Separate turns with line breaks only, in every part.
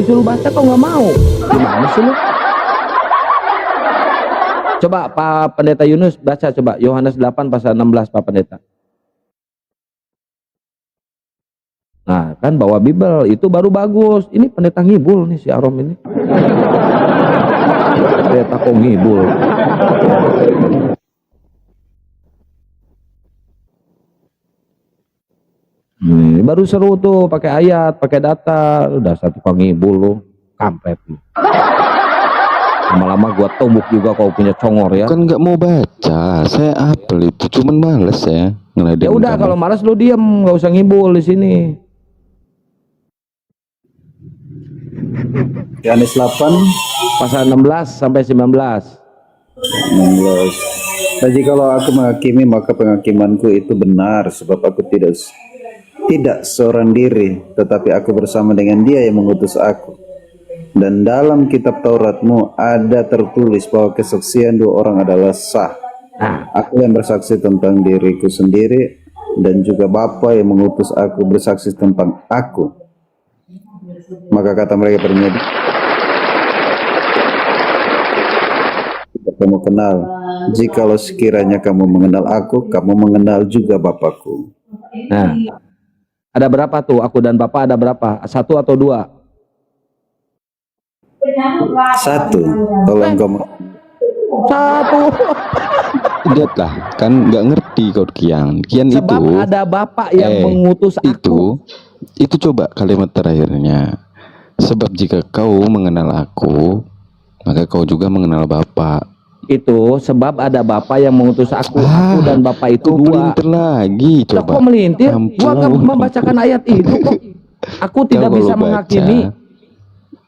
disuruh baca kau nggak mau. Gimana sih lu? Coba Pak Pendeta Yunus baca coba Yohanes 8 pasal 16 Pak Pendeta. Nah kan bawa Bible itu baru bagus. Ini pendeta ngibul nih si Arom ini. Pendeta kok ngibul. Baru seru tuh pakai ayat, pakai data. Udah satu kau ngibul lu, kampret lu. Lama-lama gua tumbuk juga kau punya congor ya.
Kan nggak mau baca, saya apel itu, cuman males ya.
Ya udah kalau malas lu diem, nggak usah ngibul di sini.
Yohanes 8
pasal 16 sampai 19.
16. Dan jikalau aku menghakimi, maka penghakimanku itu benar, sebab aku tidak seorang diri, tetapi aku bersama dengan Dia yang mengutus aku. Dan dalam kitab Tauratmu ada tertulis bahwa kesaksian dua orang adalah sah. Aku yang bersaksi tentang diriku sendiri, dan juga Bapa yang mengutus aku bersaksi tentang aku. Maka kata mereka bernyadi, kamu kenal. Jikalau sekiranya kamu mengenal aku, kamu mengenal juga Bapakku.
Nah, ada berapa tuh? Aku dan Bapak ada berapa? 1 atau 2?
1. Kalau engkau
1.
Lihatlah, kan nggak ngerti kau Kian. Kian
Sebab
itu
ada Bapak yang mengutus aku.
Itu coba kalimat terakhirnya. Sebab jika kau mengenal aku, maka kau juga mengenal Bapa.
Itu sebab ada Bapak yang mengutus aku. Aku dan Bapak itu 2.
Melintir lagi coba.
Kok melintir? Gua nggak membacakan ayat itu kok. Aku tidak bisa menghakimi.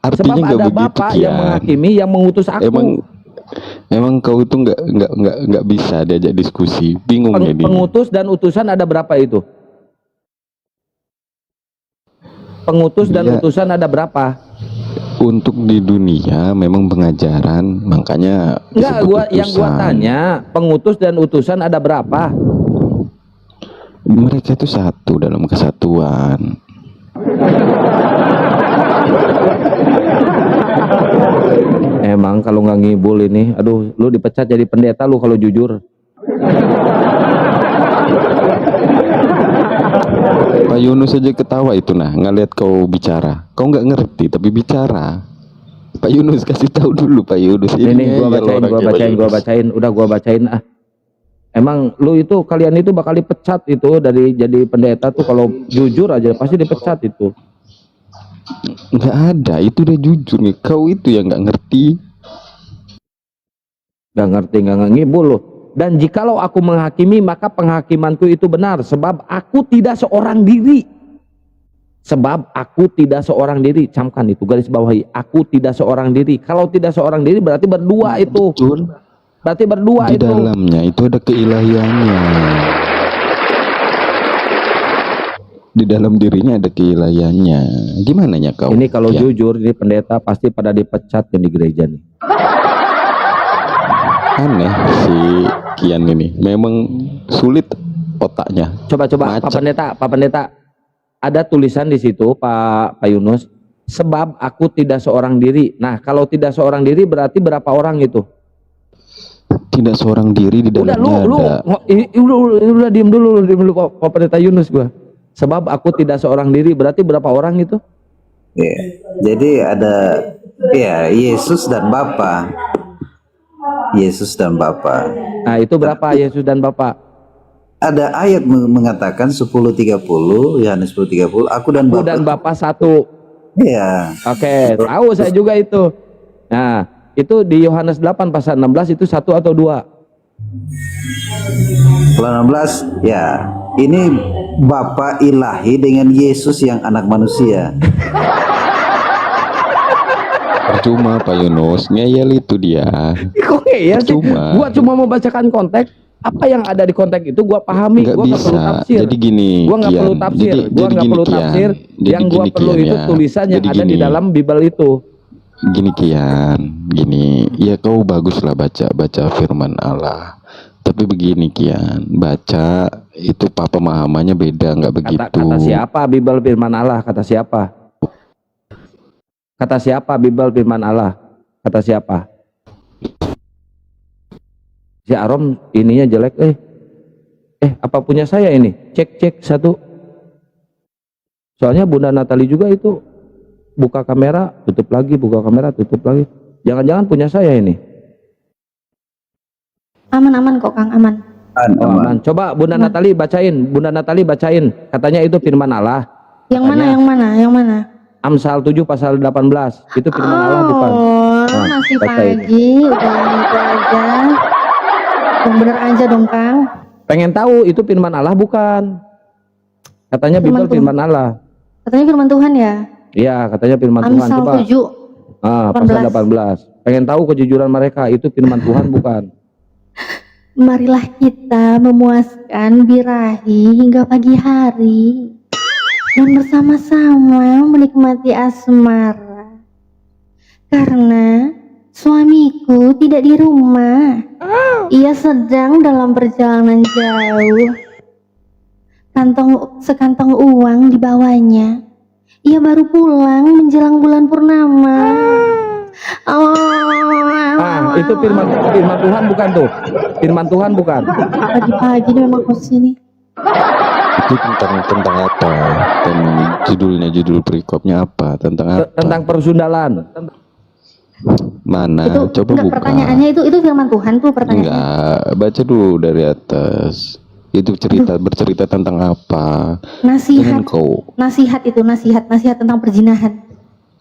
Sebab ada Bapak yang menghakimi, yang mengutus aku.
Emang kau itu nggak bisa diajak diskusi. Bingung jadi.
Pengutus dan utusan ada berapa itu? Pengutus dan utusan ada berapa?
Untuk di dunia memang pengajaran, makanya
enggak, gua tanya, pengutus dan utusan ada berapa?
Mereka itu satu dalam kesatuan.
Emang kalau nggak ngibul ini, aduh, lu dipecat jadi pendeta lu kalau jujur.
Pak Yunus aja ketawa itu nah, ngeliat kau bicara. Kau nggak ngerti tapi bicara. Pak Yunus kasih tahu dulu Pak Yunus.
Ini gua bacain, udah gua bacain ah. Emang lu itu, kalian itu bakal dipecat itu dari jadi pendeta tuh kalau jujur aja pasti dipecat itu.
Nggak ada, itu udah jujur nih. Kau itu yang nggak ngerti.
Nggak ngibul lu. Dan jikalau aku menghakimi, maka penghakimanku itu benar, sebab aku tidak seorang diri. Sebab aku tidak seorang diri. Camkan itu, garis bawahi. Aku tidak seorang diri. Kalau tidak seorang diri berarti berdua itu.
Betul.
Berarti berdua
itu. Di dalamnya itu ada keilahiannya. Di dalam dirinya ada keilahiannya. Gimana ya kau?
Ini kalau jujur, ini pendeta pasti pada dipecat di gereja nih.
Aneh si Kian ini, memang sulit otaknya.
Coba Pak Pendeta, ada tulisan di situ Pak Yunus, sebab aku tidak seorang diri. Nah, kalau tidak seorang diri berarti berapa orang itu?
Tidak seorang diri di dalamnya
udah diem dulu Pak Pendeta Yunus gua. Sebab aku tidak seorang diri berarti berapa orang itu?
Ya, jadi ada Yesus dan Bapa. Yesus dan Bapa.
Nah, itu berapa Yesus dan Bapa?
Ada ayat mengatakan 10:30, Yohanes 10:30, aku dan
Bapa satu.
Iya.
Oke, tahu saya juga itu. Nah, itu di Yohanes 8 pasal 16 itu 1 atau 2?
Kalau 16, ya. Ini Bapa ilahi dengan Yesus yang anak manusia.
Percuma Pak Yunus, ngeyel itu dia.
Kok ngeyel sih? Gua cuma mau bacakan konteks. Apa yang ada di konteks itu gua pahami. Gua nggak perlu tafsir.
Jadi gini,
gua nggak perlu tafsir. Gua nggak perlu tafsir. Yang gua perlu itu tulisan yang ada di dalam Bible itu.
Gini Kian, gini. Ya kau baguslah baca firman Allah. Tapi begini Kian, baca itu pemahamannya beda, nggak begitu.
Kata siapa Bible firman Allah? Kata siapa? Kata siapa Bible firman Allah? Kata siapa? Si Arom ininya jelek. Apa punya saya ini? Cek satu. Soalnya Bunda Natali juga itu buka kamera, tutup lagi, buka kamera, tutup lagi. Jangan-jangan punya saya ini.
Aman kok Kang, aman.
Oh, aman. Coba Bunda Natali bacain. Katanya itu firman Allah.
Yang mana?
Amsal 7 pasal 18. Itu firman Allah bukan?
Oh, masih
bacain.
pagi, udah itu aja. Yang bener aja dong Kang.
Pengen tahu itu firman Allah bukan? Katanya Bible firman Allah.
Katanya firman Tuhan ya?
Iya, katanya firman Tuhan.
Amsal
Coba.
7.
Pasal 18. Pengen tahu kejujuran mereka, itu firman Tuhan bukan?
Marilah kita memuaskan birahi hingga pagi hari dan bersama-sama menikmati asmara, karena suamiku tidak di rumah. Ia sedang dalam perjalanan jauh. Sekantong uang dibawanya. Ia baru pulang menjelang bulan purnama.
Itu firman Tuhan bukan tuh? Firman Tuhan bukan?
Pagi-pagi ini memang khusus ini.
Itu tentang apa? Dan judul perikopnya apa? Tentang apa?
Tentang persundalan.
Mana?
Itu
Coba
enggak,
buka.
pertanyaannya itu firman Tuhan tuh pertanyaannya.
Enggak, baca dulu dari atas. Itu bercerita tentang apa?
Nasihat.
Jangan kau.
Nasihat tentang perzinahan.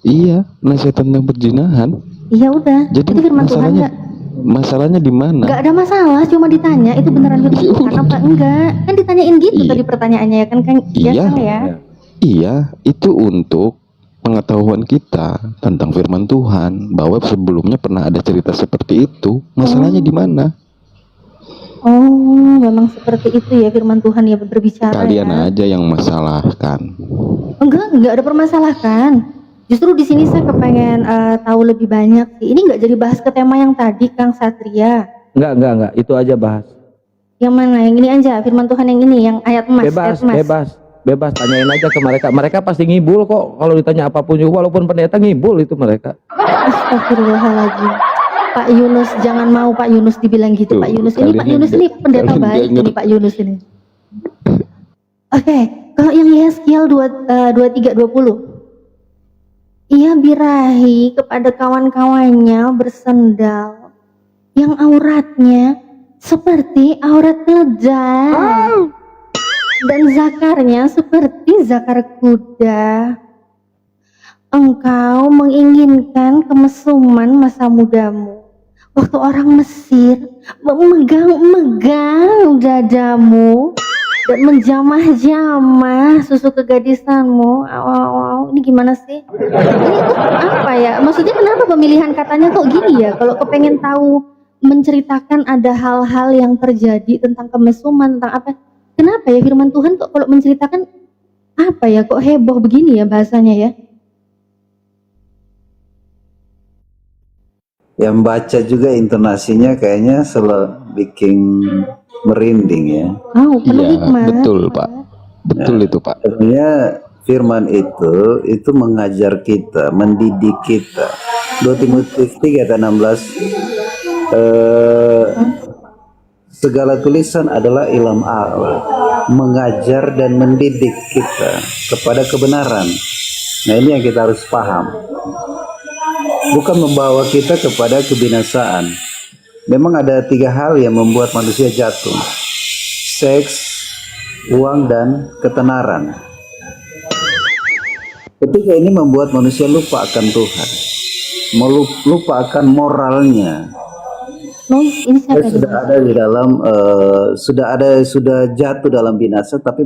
Iya, nasihat tentang perzinahan.
Iya udah.
Jadi
itu firman Tuhan enggak?
Masalahnya di mana?
Enggak ada masalah, cuma ditanya itu beneran firman
Ya
Tuhan
udah.
apa enggak? Kan ditanyain gitu
Iya.
tadi pertanyaannya ya kan
Iya.
ya, Kang, ya.
Iya, itu untuk pengetahuan kita tentang firman Tuhan, bahwa sebelumnya pernah ada cerita seperti itu. Masalahnya di mana?
Oh, memang seperti itu ya firman Tuhan ya berbicara
Kalian
ya.
aja yang masalahkan.
Enggak ada permasalahan. Justru di sini saya kepengen tahu lebih banyak sih. Ini enggak jadi bahas ke tema yang tadi Kang Satria.
Enggak, itu aja bahas.
Yang mana? Yang ini aja firman Tuhan yang ini, yang ayat emas.
Bebas, tanyain aja ke mereka. Mereka pasti ngibul kok kalau ditanya apapun juga, walaupun pendeta ngibul itu mereka.
Astagfirullahaladzim. Pak Yunus, jangan mau Pak Yunus dibilang gitu.
Tuh,
Pak Yunus ini pendeta
kalian
baik
nggak
ini Pak Yunus ini. Oke, kalau yang Yeskiel 23:20. Ia birahi kepada kawan-kawannya bersendal yang auratnya seperti aurat keledai dan zakarnya seperti zakar kuda. Engkau menginginkan kemesuman masa mudamu, waktu orang Mesir memegang dadamu dan menjamah-jamah susu kegadisanmu. Ini gimana sih? Ini tuh apa ya? Maksudnya kenapa pemilihan katanya kok gini ya? Kalau kepengen tahu menceritakan ada hal-hal yang terjadi tentang kemesuman, tentang apa? Kenapa ya firman Tuhan kok kalau menceritakan apa ya? Kok heboh begini ya bahasanya ya?
Yang baca juga intonasinya kayaknya selalu bikin merinding ya.
Oh, penuh
Iya,
hikmah.
betul Pak. Betul itu Pak.
Sebenarnya firman itu mengajar kita, mendidik kita. 2 Timotius 3:16 segala tulisan adalah ilham Allah, mengajar dan mendidik kita kepada kebenaran. Nah, ini yang kita harus paham. Bukan membawa kita kepada kebinasaan. Memang ada 3 hal yang membuat manusia jatuh: seks, uang, dan ketenaran. Ketika ini membuat manusia lupa akan Tuhan, lupa akan moralnya.
No, ini siapa
Sudah ada di dalam, sudah jatuh dalam binasa, tapi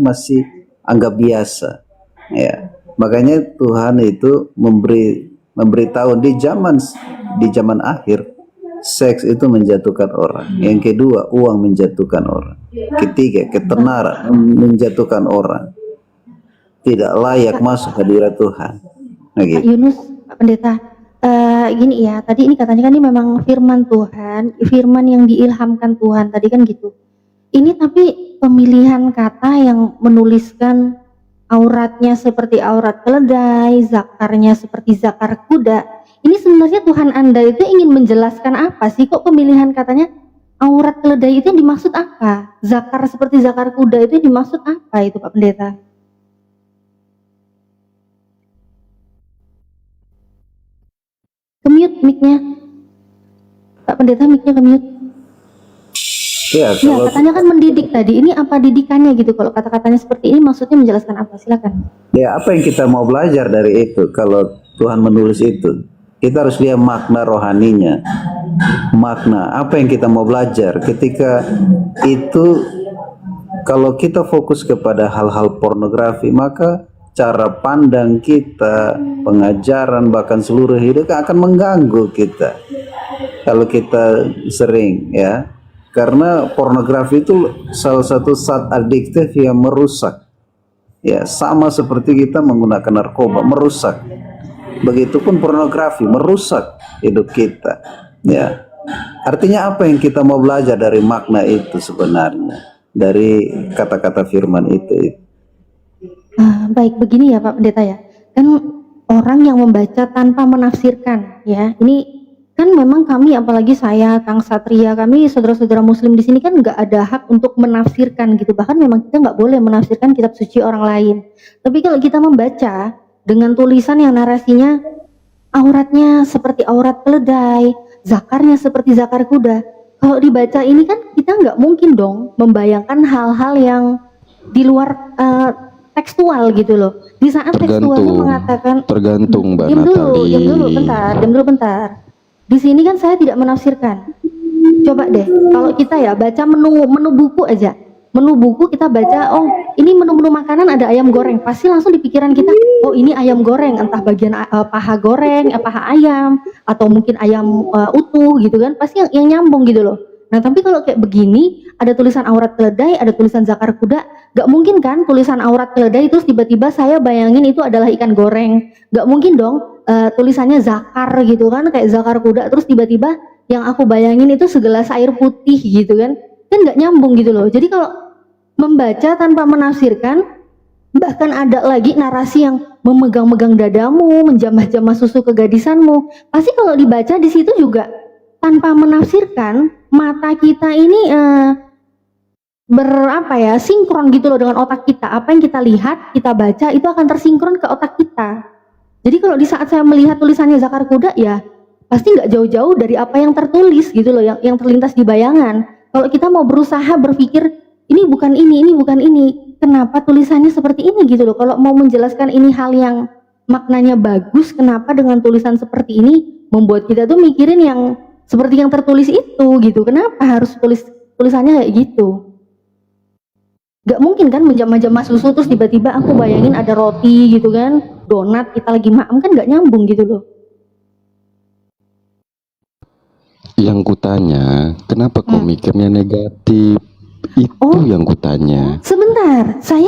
anggap biasa. Ya, makanya Tuhan itu memberitahu di zaman akhir, seks itu menjatuhkan orang. Yang kedua, uang menjatuhkan orang. Ketiga, ketenaran menjatuhkan orang. Tidak layak masuk hadirat Tuhan. Nah,
Pak
gitu.
Yunus, Pak Pendeta, gini ya, tadi ini katanya kan ini memang firman Tuhan, firman yang diilhamkan Tuhan, tadi kan gitu. Ini tapi pemilihan kata yang menuliskan auratnya seperti aurat keledai, zakarnya seperti zakar kuda. Ini sebenarnya Tuhan Anda itu ingin menjelaskan apa sih? Kok pemilihan katanya aurat keledai itu yang dimaksud apa? Zakar seperti zakar kuda itu yang dimaksud apa itu Pak Pendeta? Kemute mic-nya. Pak Pendeta mic-nya kemute.
Ya,
Ya,
kalau
katanya kan mendidik tadi. Ini apa didikannya gitu? Kalau kata-katanya seperti ini maksudnya menjelaskan apa? Silakan.
ya apa yang kita mau belajar dari itu? Kalau Tuhan menulis itu, kita harus lihat makna rohaninya. Makna apa yang kita mau belajar ketika itu. Kalau kita fokus kepada hal-hal pornografi, maka cara pandang kita, pengajaran, bahkan seluruh hidup akan mengganggu kita. Kalau kita sering, ya, karena pornografi itu salah satu zat adiktif yang merusak. Ya, sama seperti kita menggunakan narkoba, merusak. Begitupun pornografi merusak hidup kita. Ya, artinya apa yang kita mau belajar dari makna itu sebenarnya? Dari kata-kata firman itu.
Baik, begini ya Pak Pendeta ya. Kan orang yang membaca tanpa menafsirkan, ya. Ini kan memang kami, apalagi saya, Kang Satria, kami saudara-saudara Muslim di sini kan nggak ada hak untuk menafsirkan gitu. Bahkan memang kita nggak boleh menafsirkan kitab suci orang lain. Tapi kalau kita membaca dengan tulisan yang narasinya auratnya seperti aurat keledai, zakarnya seperti zakar kuda. Kalau dibaca ini kan kita nggak mungkin dong membayangkan hal-hal yang di luar tekstual gitu loh. Di saat tekstualnya mengatakan
tergantung Mbak
diam
Natali.
diam dulu bentar. Di sini kan saya tidak menafsirkan. Coba deh, kalau kita ya baca menu buku aja. Menu buku kita baca, oh ini menu-menu makanan ada ayam goreng. Pasti langsung di pikiran kita, oh ini ayam goreng, entah bagian paha goreng, paha ayam, atau mungkin ayam utuh gitu kan. Pasti yang nyambung gitu loh. Nah tapi kalau kayak begini, ada tulisan aurat keledai, ada tulisan zakar kuda, gak mungkin kan tulisan aurat keledai terus tiba-tiba saya bayangin itu adalah ikan goreng. Gak mungkin dong. Tulisannya zakar gitu kan, kayak zakar kuda, terus tiba-tiba yang aku bayangin itu segelas air putih gitu kan nggak nyambung gitu loh. Jadi kalau membaca tanpa menafsirkan, bahkan ada lagi narasi yang memegang-megang dadamu, menjamah-jamah susu kegadisanmu, pasti kalau dibaca di situ juga tanpa menafsirkan, mata kita ini sinkron gitu loh dengan otak kita. Apa yang kita lihat, kita baca itu akan tersinkron ke otak kita. Jadi kalau di saat saya melihat tulisannya zakar kuda, ya pasti nggak jauh-jauh dari apa yang tertulis gitu loh, yang terlintas di bayangan. Kalau kita mau berusaha berpikir ini bukan ini, kenapa tulisannya seperti ini gitu loh. Kalau mau menjelaskan ini hal yang maknanya bagus, kenapa dengan tulisan seperti ini membuat kita tuh mikirin yang seperti yang tertulis itu gitu. Kenapa harus tulisannya kayak gitu? Gak mungkin kan menjamah-jamah susu terus tiba-tiba aku bayangin ada roti gitu kan, donat, kita lagi makan, kan gak nyambung gitu loh.
Yang kutanya, kenapa kau mikirnya negatif? Itu yang kutanya.
Sebentar, saya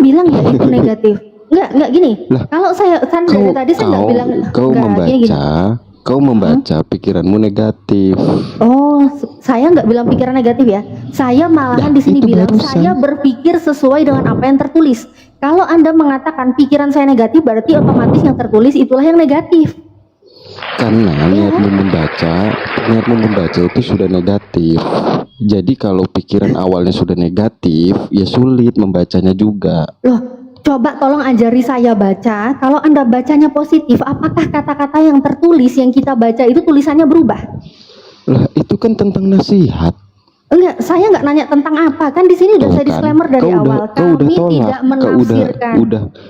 bilang ya itu negatif. Enggak gini.
Lah,
kalau saya kan dari tadi saya nggak bilang.
Kau membaca pikiranmu negatif.
Oh, saya nggak bilang pikiran negatif ya. Saya malahan di sini bilang saya berpikir sesuai dengan apa yang tertulis. Kalau Anda mengatakan pikiran saya negatif, berarti otomatis yang tertulis itulah yang negatif.
Karena niatmu membaca itu sudah negatif. Jadi kalau pikiran awalnya sudah negatif, ya sulit membacanya juga.
Loh, coba tolong ajari saya baca. Kalau Anda bacanya positif, apakah kata-kata yang tertulis yang kita baca itu tulisannya berubah?
Lah, itu kan tentang nasihat.
Enggak, saya nggak nanya tentang apa. Kan di sini udah saya disclaimer dari awal. Kami tidak menafsirkan.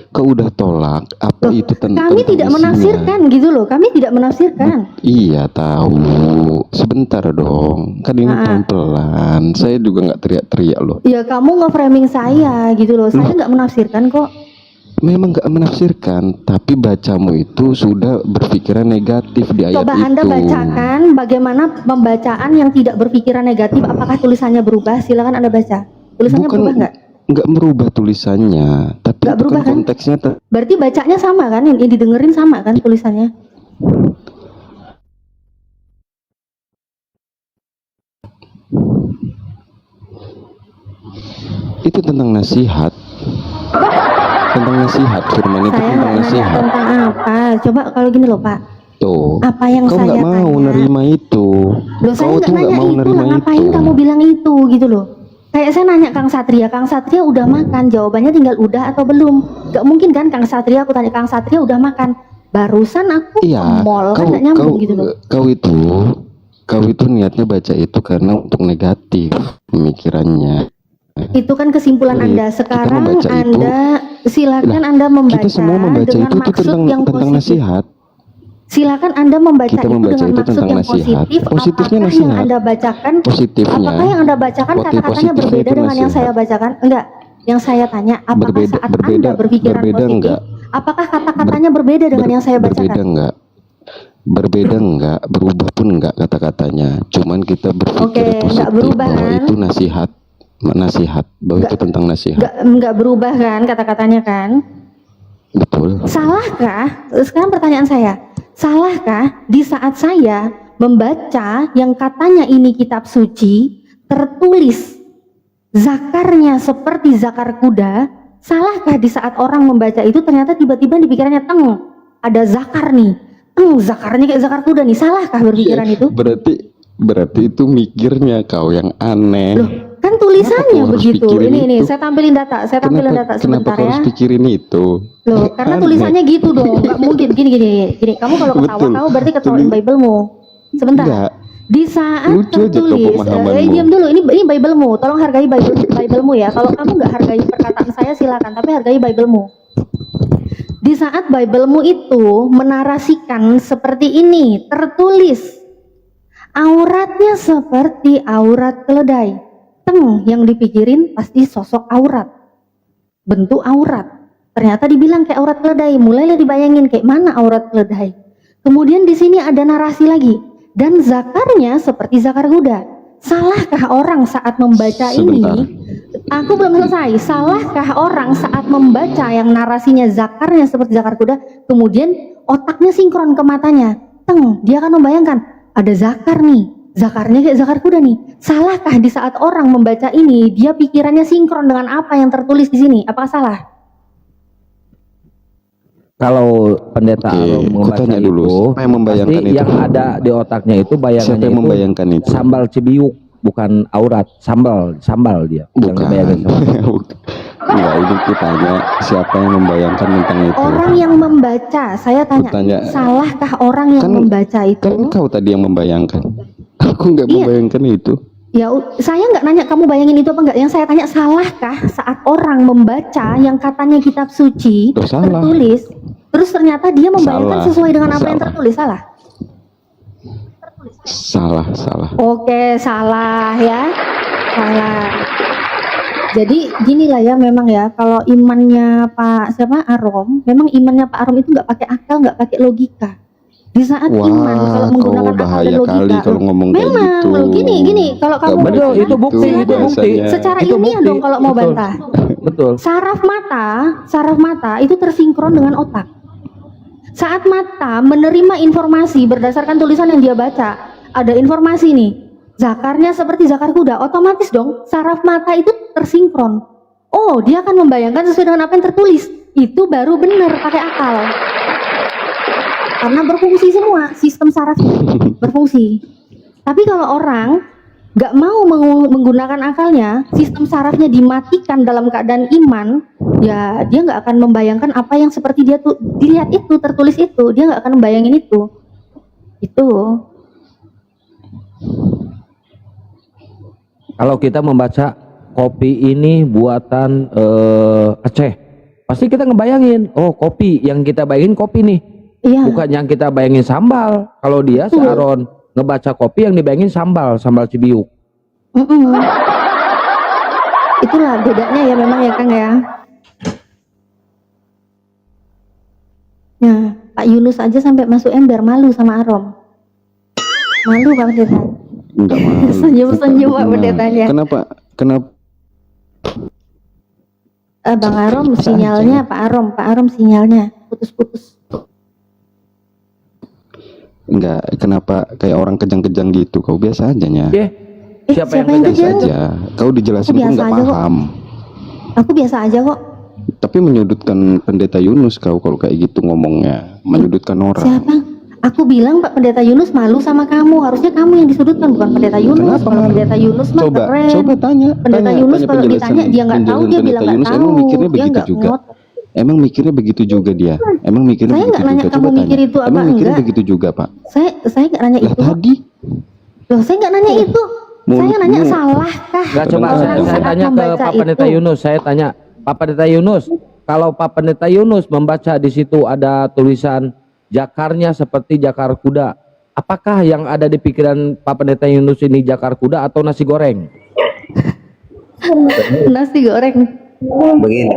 Kau udah tolak apa itu tentang.
Kami tidak menafsirkan gitu loh. Kami tidak menafsirkan.
Iya tahu. Sebentar dong. Kan ini pelan-pelan. Saya juga nggak teriak-teriak loh.
Ya kamu nge-framing saya gitu loh. Saya nggak menafsirkan kok.
Memang nggak menafsirkan, tapi bacamu itu sudah berpikiran negatif di ayat itu.
Coba Anda bacakan bagaimana pembacaan yang tidak berpikiran negatif. Apakah tulisannya berubah? Silakan Anda baca. Tulisannya berubah nggak?
Nggak merubah tulisannya, tapi
nggak berubah kan?
Konteksnya
berarti bacanya sama kan? Yang didengerin sama kan tulisannya?
Itu tentang nasihat. tentang nasihat. Firman itu
Saya
tentang
nggak nanya
nasihat.
tentang apa. Coba kalau gini loh Pak,
Tuh.
apa yang
Kau
saya
nggak mau
tanya?
nerima itu.
Loh saya
Kau
nggak
tuh nggak
nanya
mau
itu
nerima
lah, ngapain
itu.
kamu bilang itu gitu loh. Kayak saya nanya Kang Satria udah makan, jawabannya tinggal udah atau belum. Gak mungkin kan Kang Satria, aku tanya Kang Satria udah makan. Barusan aku ke
Iya,
mall kan
kau,
nggak nyambung
kau,
gitu loh.
kau itu niatnya baca itu karena untuk negatif pemikirannya.
Itu kan kesimpulan
Kita
Anda. Sekarang
membaca itu-
Anda silakan
Lah,
Anda membaca
Kita semua membaca
dengan
itu
maksud
tentang
yang
tentang
positif.
nasihat.
Silakan Anda membaca
Kita
itu
membaca
dengan
itu
maksud
tentang
yang
nasihat.
positif.
Positifnya
Apakah yang
nasihat.
Anda bacakan,
Positifnya.
apakah yang Anda bacakan kata-katanya
positifnya
berbeda
itu
dengan yang
nasihat.
saya bacakan? Enggak. Yang saya tanya, apakah
Berbeda-
saat
berbeda-
Anda berpikiran
berbeda
positif,
enggak?
apakah kata-katanya berbeda dengan yang saya bacakan?
Berbeda enggak? Berbeda enggak? Berubah pun enggak kata-katanya. Cuman kita berpikir
Oke,
positif
enggak berubah
bahwa
kan?
itu nasihat. Nasihat bahwa itu tentang nasihat.
Enggak berubah kan kata-katanya kan?
Betul.
Salahkah? Sekarang pertanyaan saya, salahkah di saat saya membaca yang katanya ini kitab suci, tertulis zakarnya seperti zakar kuda, salahkah di saat orang membaca itu ternyata tiba-tiba di pikirannya ada zakar nih, zakarnya kayak zakar kuda nih, salahkah berpikiran itu?
Berarti itu mikirnya kau yang aneh.
Loh, kan tulisannya
Kenapa kau harus
begitu.
pikirin
Ini
itu?
saya tampilin data,
Kenapa
sebentar
kau
ya.
harus pikirin itu?
Loh, karena tulisannya gitu dong, nggak mungkin gini. Kamu kalau ketawa,
Betul.
kamu berarti ketawain Bible-mu. Sebentar.
Enggak.
Di saat
Lucu aja kau
tertulis,
pemahamanmu.
diam dulu. Ini Bible-mu. Tolong hargai Bible-mu ya. Kalau kamu nggak hargai perkataan saya silakan, tapi hargai Bible-mu. Di saat Bible-mu itu menarasikan seperti ini, tertulis auratnya seperti aurat keledai. Yang dipikirin pasti sosok aurat, bentuk aurat. Ternyata dibilang kayak aurat keledai. Mulailah dibayangin kayak mana aurat keledai. Kemudian di sini ada narasi lagi, dan zakarnya seperti zakar kuda. Salahkah orang saat membaca
Sebentar.
ini? Aku belum selesai. Salahkah orang saat membaca yang narasinya zakarnya seperti zakar kuda, kemudian otaknya sinkron ke matanya? Dia akan membayangkan ada zakar nih, zakarnya kayak zakar kuda nih. Salahkah di saat orang membaca ini dia pikirannya sinkron dengan apa yang tertulis di sini? Apakah salah?
Kalau pendeta
Oke,
Arum
aku
membaca
tanya dulu,
itu,
siapa yang membayangkan
pasti
itu?
yang ada di otaknya itu bayangannya
Siapa yang
itu
membayangkan itu?
sambal cibiuk, bukan aurat. Sambal dia yang
Bukan.
dibayangkan sama.
Enggak, ini kitanya siapa yang membayangkan tentang itu?
Orang yang membaca, saya tanya,
Bertanya.
salahkah orang yang
Kan-
membaca itu?
Kan kau tadi yang membayangkan. Aku nggak
Iya.
membayangkan itu.
Ya, saya nggak nanya kamu bayangin itu apa enggak. Yang saya tanya, salahkah saat orang membaca yang katanya kitab suci
Loh, salah.
tertulis, terus ternyata dia membayangkan
Salah.
sesuai dengan apa yang
Salah.
tertulis? Salah.
Salah.
Oke, salah ya, salah. Jadi ginilah ya, memang ya, kalau imannya Pak Arom, memang imannya Pak Arom itu nggak pakai akal, nggak pakai logika. Di saat
Wah,
iman kalau menggunakan
kau
akal dan
bahaya
logika,
kali kalau ngomong kayak
memang
gitu.
loh, gini, kalau kamu
Nggak
Betul,
boleh
itu bukti,
gitu
itu bukti.
bahasanya.
secara
Itu
ilmiah
bukti.
dong kalau mau
Betul.
bantah.
Betul.
Saraf mata itu tersinkron dengan otak. Saat mata menerima informasi berdasarkan tulisan yang dia baca, ada informasi nih, zakarnya seperti zakar kuda, otomatis dong saraf mata itu tersinkron. Oh, dia akan membayangkan sesuai dengan apa yang tertulis. Itu baru benar pakai akal. Karena berfungsi semua, sistem sarafnya berfungsi. Tapi kalau orang nggak mau menggunakan akalnya, sistem sarafnya dimatikan dalam keadaan iman, ya dia nggak akan membayangkan apa yang seperti dia tuh dilihat itu, tertulis itu, dia nggak akan membayangin itu. Itu.
Kalau kita membaca kopi ini buatan Aceh, pasti kita ngebayangin, oh kopi yang kita bayangin kopi nih,
Iya.
bukan yang kita bayangin sambal. Kalau dia si Aron ngebaca kopi yang dibayangin sambal cibiuk.
Itulah bedanya ya memang ya Kang ya. Nah, Pak Yunus aja sampai masuk ember, malu sama Arom. Malu Pak Pendeta.
Enggak mau.
Senyum-senyum Pak
Nah,
Pendetanya.
Kenapa?
Bang Arom
Bisa
sinyalnya, Pak Arom sinyalnya putus-putus.
Enggak, kenapa kayak orang kejang-kejang gitu? Kau biasa aja nya.
Siapa yang
siapa yang
kejang?
kejang?
Saja. Kau dijelasin
Aku
pun
biasa
nggak
aja kok.
paham.
Aku biasa aja kok.
Tapi menyudutkan pendeta Yunus kau kalau kayak gitu ngomongnya, menyudutkan orang.
Siapa? Aku bilang Pak Pendeta Yunus malu sama kamu. Harusnya kamu yang disudutkan, bukan Pendeta Yunus.
Kenapa?
Kalau Pendeta Yunus mah
Coba,
keren.
coba tanya.
Pendeta Yunus kalau
penjelasan-
ditanya dia nggak tahu,
penjelasan
dia bilang
pendeta
nggak
Yunus.
tahu.
Emang mikirnya
Dia
begitu
nggak
juga.
ngotot.
Emang mikirnya begitu juga dia. Emang mikirnya
Saya
begitu
nggak nanya
juga.
kamu
Coba
mikir
tanya.
itu apa
Emang mikirnya
enggak.
begitu juga, Pak.
Saya nggak nanya
Lah
itu.
tadi
Loh, saya nggak nanya itu. Saya
Mulutmu-
nanya salahkah?
Enggak, coba
Orang
saya
saat
tanya ke
membaca
Pak Pendeta
itu?
Yunus. Saya tanya, Pak Pendeta Yunus, kalau Pak Pendeta Yunus membaca di situ ada tulisan jakarnya seperti jakar kuda, apakah yang ada di pikiran Pak Pendeta Yunus ini jakar kuda atau nasi goreng?
Nasi goreng.
Begini,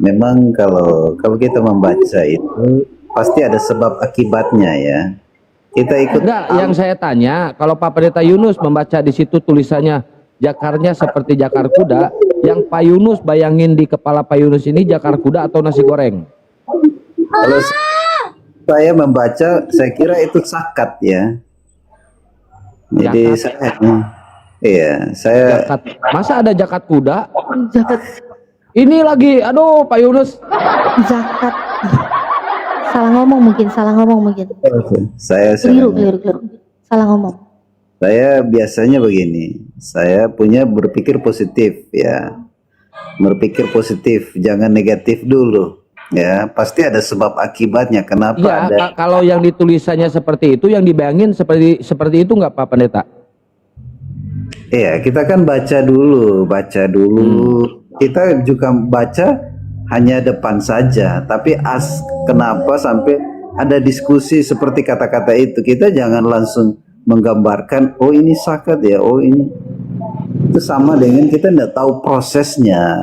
memang kalau kita membaca itu pasti ada sebab akibatnya ya. Kita ikut
Enggak, yang saya tanya, kalau Pak Pendeta Yunus membaca di situ tulisannya jakarnya seperti jakar kuda, yang Pak Yunus bayangin di kepala Pak Yunus ini jakar kuda atau nasi goreng?
kalau saya membaca, saya kira itu zakat ya. Jadi
Zakat.
saya
Jakat. Masa ada jakat kuda?
Zakat.
Ini lagi, aduh Pak Yunus.
Zakat. Salah ngomong mungkin.
saya
Keliru. Salah ngomong.
Saya biasanya begini, saya punya berpikir positif ya, berpikir positif, jangan negatif dulu ya. Pasti ada sebab akibatnya. Kenapa
Iya,
ada?
kalau yang ditulisannya seperti itu, yang dibayangin seperti itu nggak Pak Pendeta?
Iya, kita kan baca dulu. Kita juga baca hanya depan saja, tapi kenapa sampai ada diskusi seperti kata-kata itu? Kita jangan langsung menggambarkan, oh ini zakat ya, oh ini. Itu sama dengan kita tidak tahu prosesnya,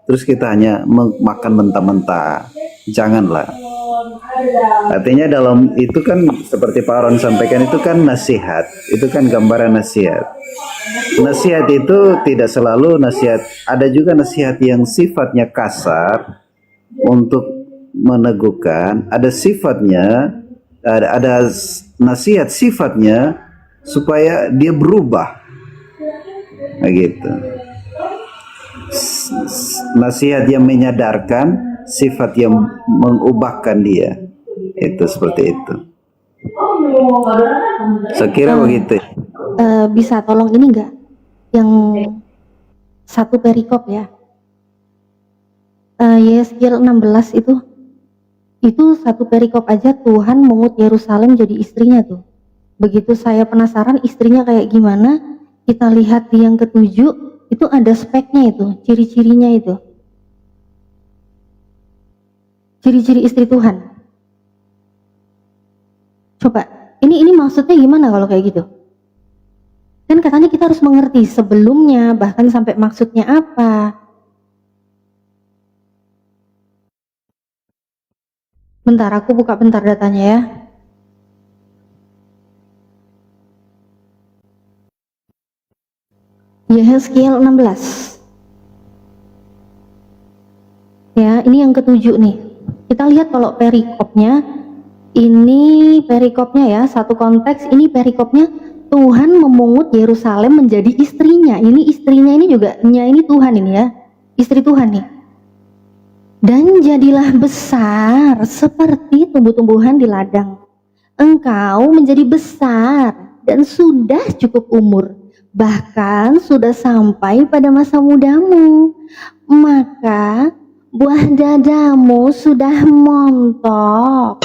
terus kita hanya makan mentah-mentah. Janganlah. Artinya dalam itu kan seperti Pak Aaron sampaikan, itu kan nasihat, itu kan gambaran nasihat. Nasihat itu tidak selalu nasihat, ada juga nasihat yang sifatnya kasar untuk meneguhkan, ada sifatnya ada nasihat sifatnya supaya dia berubah. Nah, gitu. Nasihat yang menyadarkan, sifat yang mengubahkan dia. Itu seperti itu. Saya kira begitu.
Bisa tolong ini enggak? Yang satu perikop ya. Yeskiel 16 itu satu perikop aja Tuhan mengut Yerusalem jadi istrinya tuh. Begitu saya penasaran istrinya kayak gimana, kita lihat di yang ketujuh itu ada speknya itu, ciri-cirinya itu. Ciri-ciri istri Tuhan. Coba, ini maksudnya gimana kalau kayak gitu? Kan katanya kita harus mengerti sebelumnya, bahkan sampai maksudnya apa. Bentar, aku buka bentar datanya ya. Yeskiel 16. Ya, ini yang ketujuh nih. Kita lihat kalau perikopnya, ini perikopnya ya, satu konteks, ini perikopnya Tuhan memungut Yerusalem menjadi istrinya. Ini istrinya ini juga, ini Tuhan ini ya, istri Tuhan nih. Dan jadilah besar seperti tumbuh-tumbuhan di ladang. Engkau menjadi besar dan sudah cukup umur, bahkan sudah sampai pada masa mudamu. Maka buah dadamu sudah montok,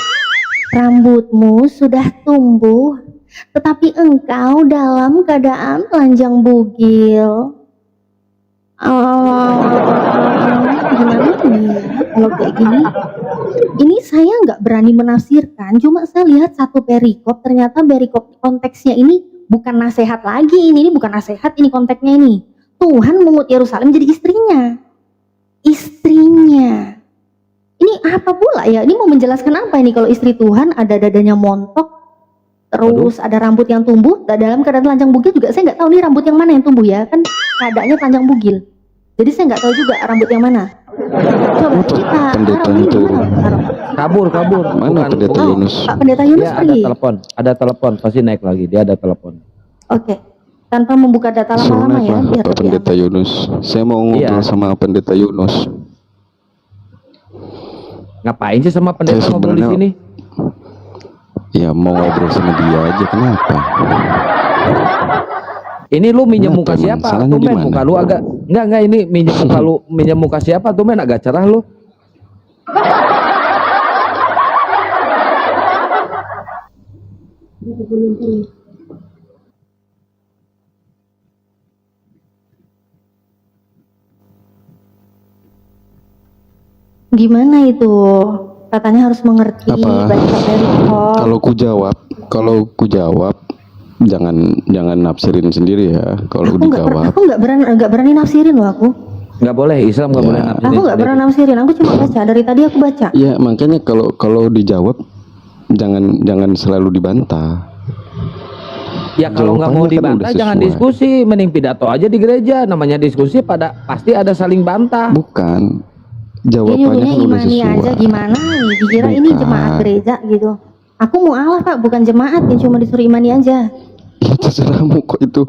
rambutmu sudah tumbuh, tetapi engkau dalam keadaan telanjang bugil. Gimana nih ya kalau kayak gini? Ini saya nggak berani menafsirkan, cuma saya lihat satu perikop, ternyata perikop konteksnya ini bukan nasihat lagi, ini bukan nasihat, ini konteksnya ini. Tuhan mengut Yerusalem jadi istrinya. Istrinya. Ini apa pula ya? Ini mau menjelaskan apa ini kalau istri Tuhan ada dadanya montok, terus ada rambut yang tumbuh, dalam keadaan telanjang bugil juga saya nggak tahu nih rambut yang mana yang tumbuh ya, kan keadaannya telanjang bugil. Jadi saya nggak tahu juga rambut yang mana. Coba kita
pendetanya turun.
Kabur.
Mana pendeta Yunus?
Pak Pendeta Yunus
Dia
pergi.
ada telepon, pasti naik lagi. Dia ada telepon.
Oke. Tanpa membuka data lama-lama ya, biar
Pak
lebih
Pendeta
aman.
Yunus. Saya mau ngobrol
Iya.
sama Pendeta Yunus.
Ngapain sih sama pendeta
Saya
ngobrol di
sebenarnya-
sini?
Ya mau ngobrol sama dia aja, kenapa?
Ini lu minjem
Kenapa
muka
emang?
siapa?
Salahnya
Tumben
di mana?
muka lu agak enggak ini minjem muka lu, minjem muka siapa? Tumben agak cerah lu.
Gimana itu? Katanya harus mengerti
Apa?
baca perikop.
Kalau ku jawab, jangan nafsirin sendiri ya. Kalau dijawab,
Aku nggak berani nafsirin loh aku.
Nggak boleh, Islam nggak
Ya.
boleh nafsirin
Aku nggak
sendiri.
pernah nafsirin. Aku cuma baca dari tadi aku baca.
ya makanya kalau dijawab jangan selalu dibantah.
Ya kalau nggak mau
Jawabannya kan
dibantah
udah
jangan
sesuai.
diskusi, mending pidato aja di gereja. Namanya diskusi pasti ada saling bantah.
Bukan.
Ini
Jawabannya
punya
kan udah
imani
sesuai.
aja gimana nih? Dikira ini
Bukan.
jemaat gereja gitu. Aku mau Allah Pak, bukan jemaat yang cuma disuruh imani aja.
Ya terserahmu kok, itu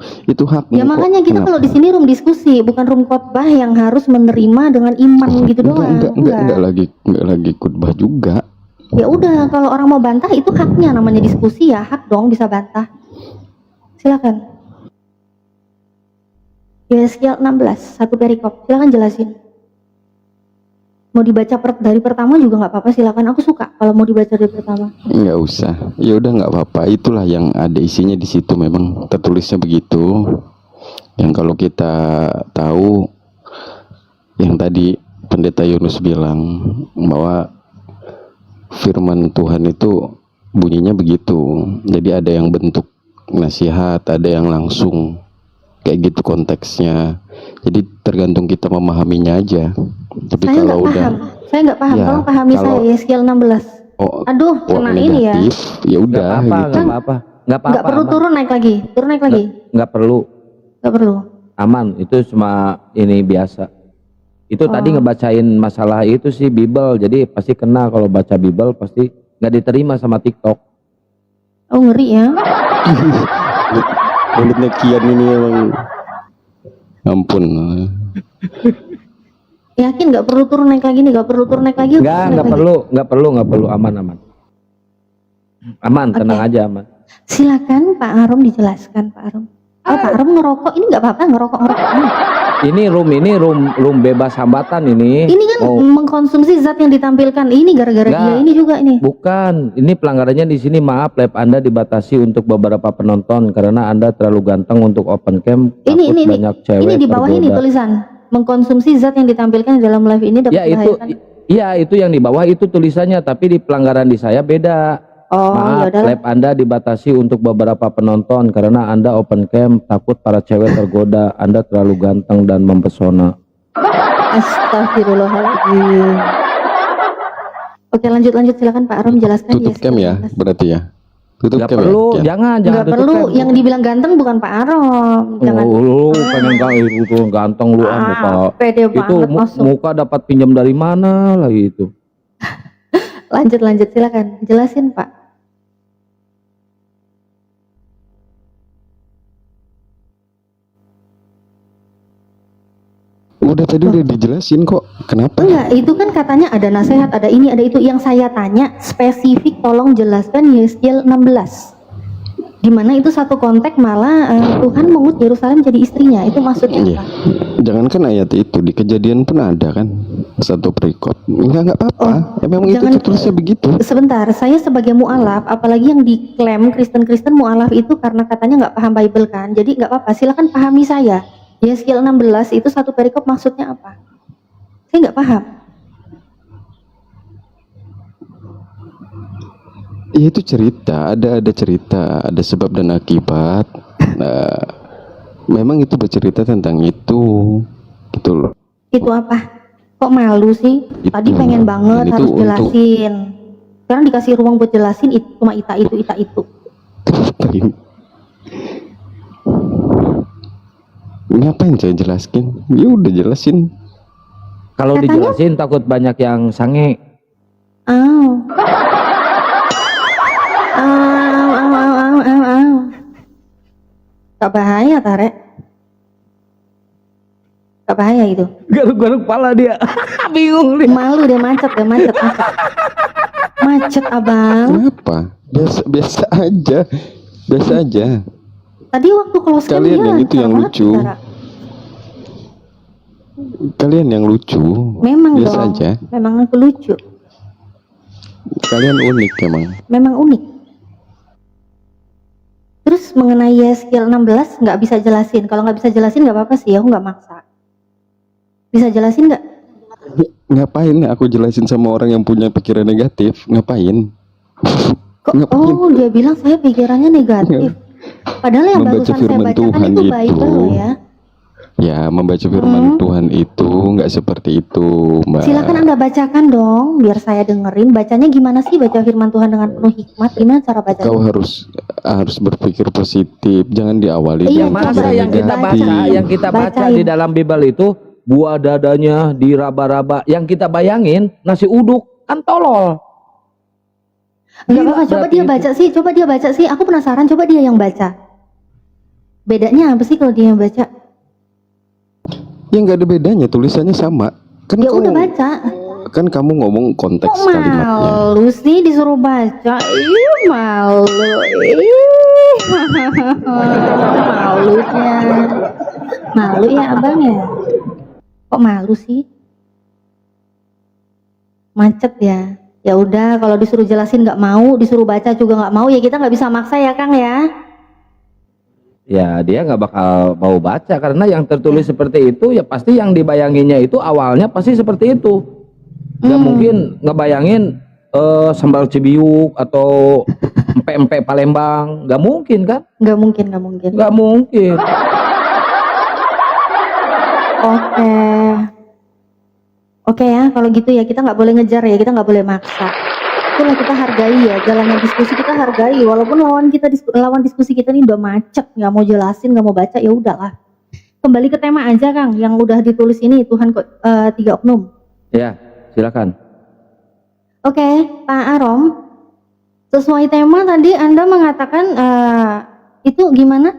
hakmu
Ya
kok.
makanya kita
Kenapa?
kalau di sini room diskusi, bukan room khotbah yang harus menerima dengan iman gitu doang.
Enggak lagi khotbah juga.
Ya udah, kalau orang mau bantah itu haknya, namanya diskusi ya, hak dong bisa bantah. Silakan. Yeskiel 16, satu perikop. Silakan jelasin. Mau dibaca dari pertama juga nggak apa-apa, silakan. Aku suka kalau mau dibaca dari pertama.
Nggak usah. Ya udah nggak apa-apa. Itulah yang ada isinya di situ. Memang tertulisnya begitu. Yang kalau kita tahu, yang tadi Pendeta Yunus bilang bahwa firman Tuhan itu bunyinya begitu. Jadi ada yang bentuk nasihat, ada yang langsung kayak gitu konteksnya. Jadi tergantung kita memahaminya aja. Tapi
Saya nggak
kalau udah
paham. Saya nggak paham.
Ya,
Tolong pahami
kalau-
saya Yeskiel 16.
oh,
Aduh,
oh,
kena ini ya.
negatif, ya
Nggak
udah
apa-apa,
gitu.
nggak apa-apa, nggak apa-apa.
Nggak perlu
aman.
turun naik lagi. Turun naik lagi.
Nggak perlu,
Nggak perlu.
aman. Itu cuma ini biasa. Itu tadi
Oh.
ngebacain masalah itu sih Bible, jadi pasti kena kalau baca Bible pasti nggak diterima sama TikTok.
Oh ngeri ya.
Mulutnya Kian ini emang ampun.
Yakin nggak perlu turun naik lagi nih? Nggak perlu turun naik lagi?
Nggak perlu, aman. Aman, tenang
Oke.
aja aman.
Silakan Pak Arum dijelaskan Pak Arum. Oh Pak Arum ngerokok, ini nggak apa-apa ngerokok.
Ini room bebas hambatan ini.
Ini kan
Oh,
mengkonsumsi zat yang ditampilkan. Ini gara-gara
Nggak.
dia ini juga ini.
bukan, ini pelanggarannya di sini. Maaf, live Anda dibatasi untuk beberapa penonton karena Anda terlalu ganteng untuk open cam.
Ini
Takut banyak cewek
ini di bawah ini
tergoda.
tulisan mengkonsumsi zat yang ditampilkan di dalam live ini dapat
Ya itu,
membahayakan.
iya itu yang di bawah itu tulisannya, tapi di pelanggaran di saya beda.
Oh
Maaf,
ya udah.
live Anda dibatasi untuk beberapa penonton karena Anda open cam, takut para cewek tergoda. Anda terlalu ganteng dan mempesona.
Astagfirullahaladzim. Oke lanjut silakan Pak Arum jelaskan.
Tutup cam ya, berarti ya. Tutup
Nggak
cam
perlu,
ya. Kian?
jangan
Nggak
tutup
perlu.
cam.
Yang dibilang ganteng bukan Pak Arum. Jangan.
Oh, lu pengen itu ganteng lu muka.
Pede
Itu
banget masuk.
muka dapat pinjam dari mana lagi itu?
Lanjut silakan jelasin Pak.
Udah tadi udah dijelasin kok. Kenapa?
Enggak, itu kan katanya ada nasihat, ada ini, ada itu. Yang saya tanya spesifik, tolong jelaskan Yeskiel 16. Dimana itu satu konteks malah Tuhan mengut Yerusalem jadi istrinya. Itu maksudnya
Iya.
apa?
Jangankan ayat itu, di Kejadian pun ada kan satu perikop. Nggak apa-apa. Memang itu
jangan-
tertulisnya begitu.
Sebentar, saya sebagai mu'alaf, apalagi yang diklaim Kristen-Kristen mu'alaf itu karena katanya nggak paham Bible kan. Jadi nggak apa-apa, silakan pahami saya. Yeskiel 16 itu satu perikop maksudnya apa? Saya nggak paham.
Ya itu cerita, ada cerita, ada sebab dan akibat. Nah, memang itu bercerita tentang itu, gitu loh.
Itu apa? Kok malu sih? Tadi
Itu.
pengen banget
Dan itu
harus
untuk-
jelasin. Sekarang dikasih ruang buat jelasin cuma ita itu.
Ngapain saya jelaskin? Ya udah jelasin.
Kalau
Katanya-
dijelasin takut banyak yang sange.
Au. Au. Tak bahaya Tarek. Gak bahaya itu.
Garuk-garuk kepala dia. Bingung dia.
Malu dia, macet deh, macet. Macet abang.
Kenapa? Biasa aja. Biasa aja.
Tadi waktu close kan
Kalian
dia
yang itu
lancar
yang
banget
lucu.
bicara.
Kalian yang lucu.
Memang
Biasa
dong.
aja.
Memang aku lucu.
Kalian unik emang.
Memang unik. Terus mengenai skill 16 nggak bisa jelasin. Kalau nggak bisa jelasin nggak apa-apa sih, aku nggak maksa. Bisa jelasin nggak?
Ngapain aku jelasin sama orang yang punya pikiran negatif? Ngapain?
Kok,
Ngapain?
oh dia bilang saya pikirannya negatif. Padahal yang
Membaca
barusan saya
firman
bacakan
Tuhan
itu
itu.
Bible loh ya.
Ya, membaca firman Tuhan itu nggak seperti itu, Mbak.
Silakan Anda bacakan dong, biar saya dengerin. Bacanya gimana sih baca firman Tuhan dengan penuh hikmat? Gimana cara bacanya?
Kau harus berpikir positif, jangan diawali
Iya,
dengan
Masa
pikiran
yang kita baca,
negatif.
yang kita baca
Bacain.
di dalam Bible itu buah dadanya diraba-raba. Yang kita bayangin nasi uduk kan tolol.
Enggak
Gila
apa-apa, coba
berarti
dia
itu.
baca sih, coba dia baca sih. Aku penasaran, coba dia yang baca. Bedanya apa sih kalau dia yang baca?
Ya nggak ada bedanya, tulisannya sama. Kan
Ya
kau-
udah baca.
Kan kamu ngomong konteks
Kok
kalimatnya.
malu sih disuruh baca? Ih, malu. Ih. Malunya. Malu ya abang ya? Kok malu sih? Macet ya? Ya udah, kalau disuruh jelasin nggak mau, disuruh baca juga nggak mau, ya kita nggak bisa maksa ya Kang ya?
Ya dia nggak bakal mau baca karena yang tertulis seperti itu ya pasti yang dibayanginnya itu awalnya pasti seperti itu. Nggak mungkin ngebayangin sambal Cibiuk atau empek-empek Palembang, nggak mungkin kan?
Nggak mungkin, nggak mungkin.
Nggak mungkin.
Oke. Oke ya, kalau gitu ya kita nggak boleh ngejar ya, kita nggak boleh maksa. Itulah kita hargai ya, jalannya diskusi kita hargai. Walaupun lawan diskusi kita ini udah macet, nggak mau jelasin, nggak mau baca, ya udahlah. Kembali ke tema aja Kang, yang udah ditulis ini Tuhan kok 3 oknum.
Ya silakan.
Oke, Pak Arom, sesuai tema tadi Anda mengatakan itu gimana?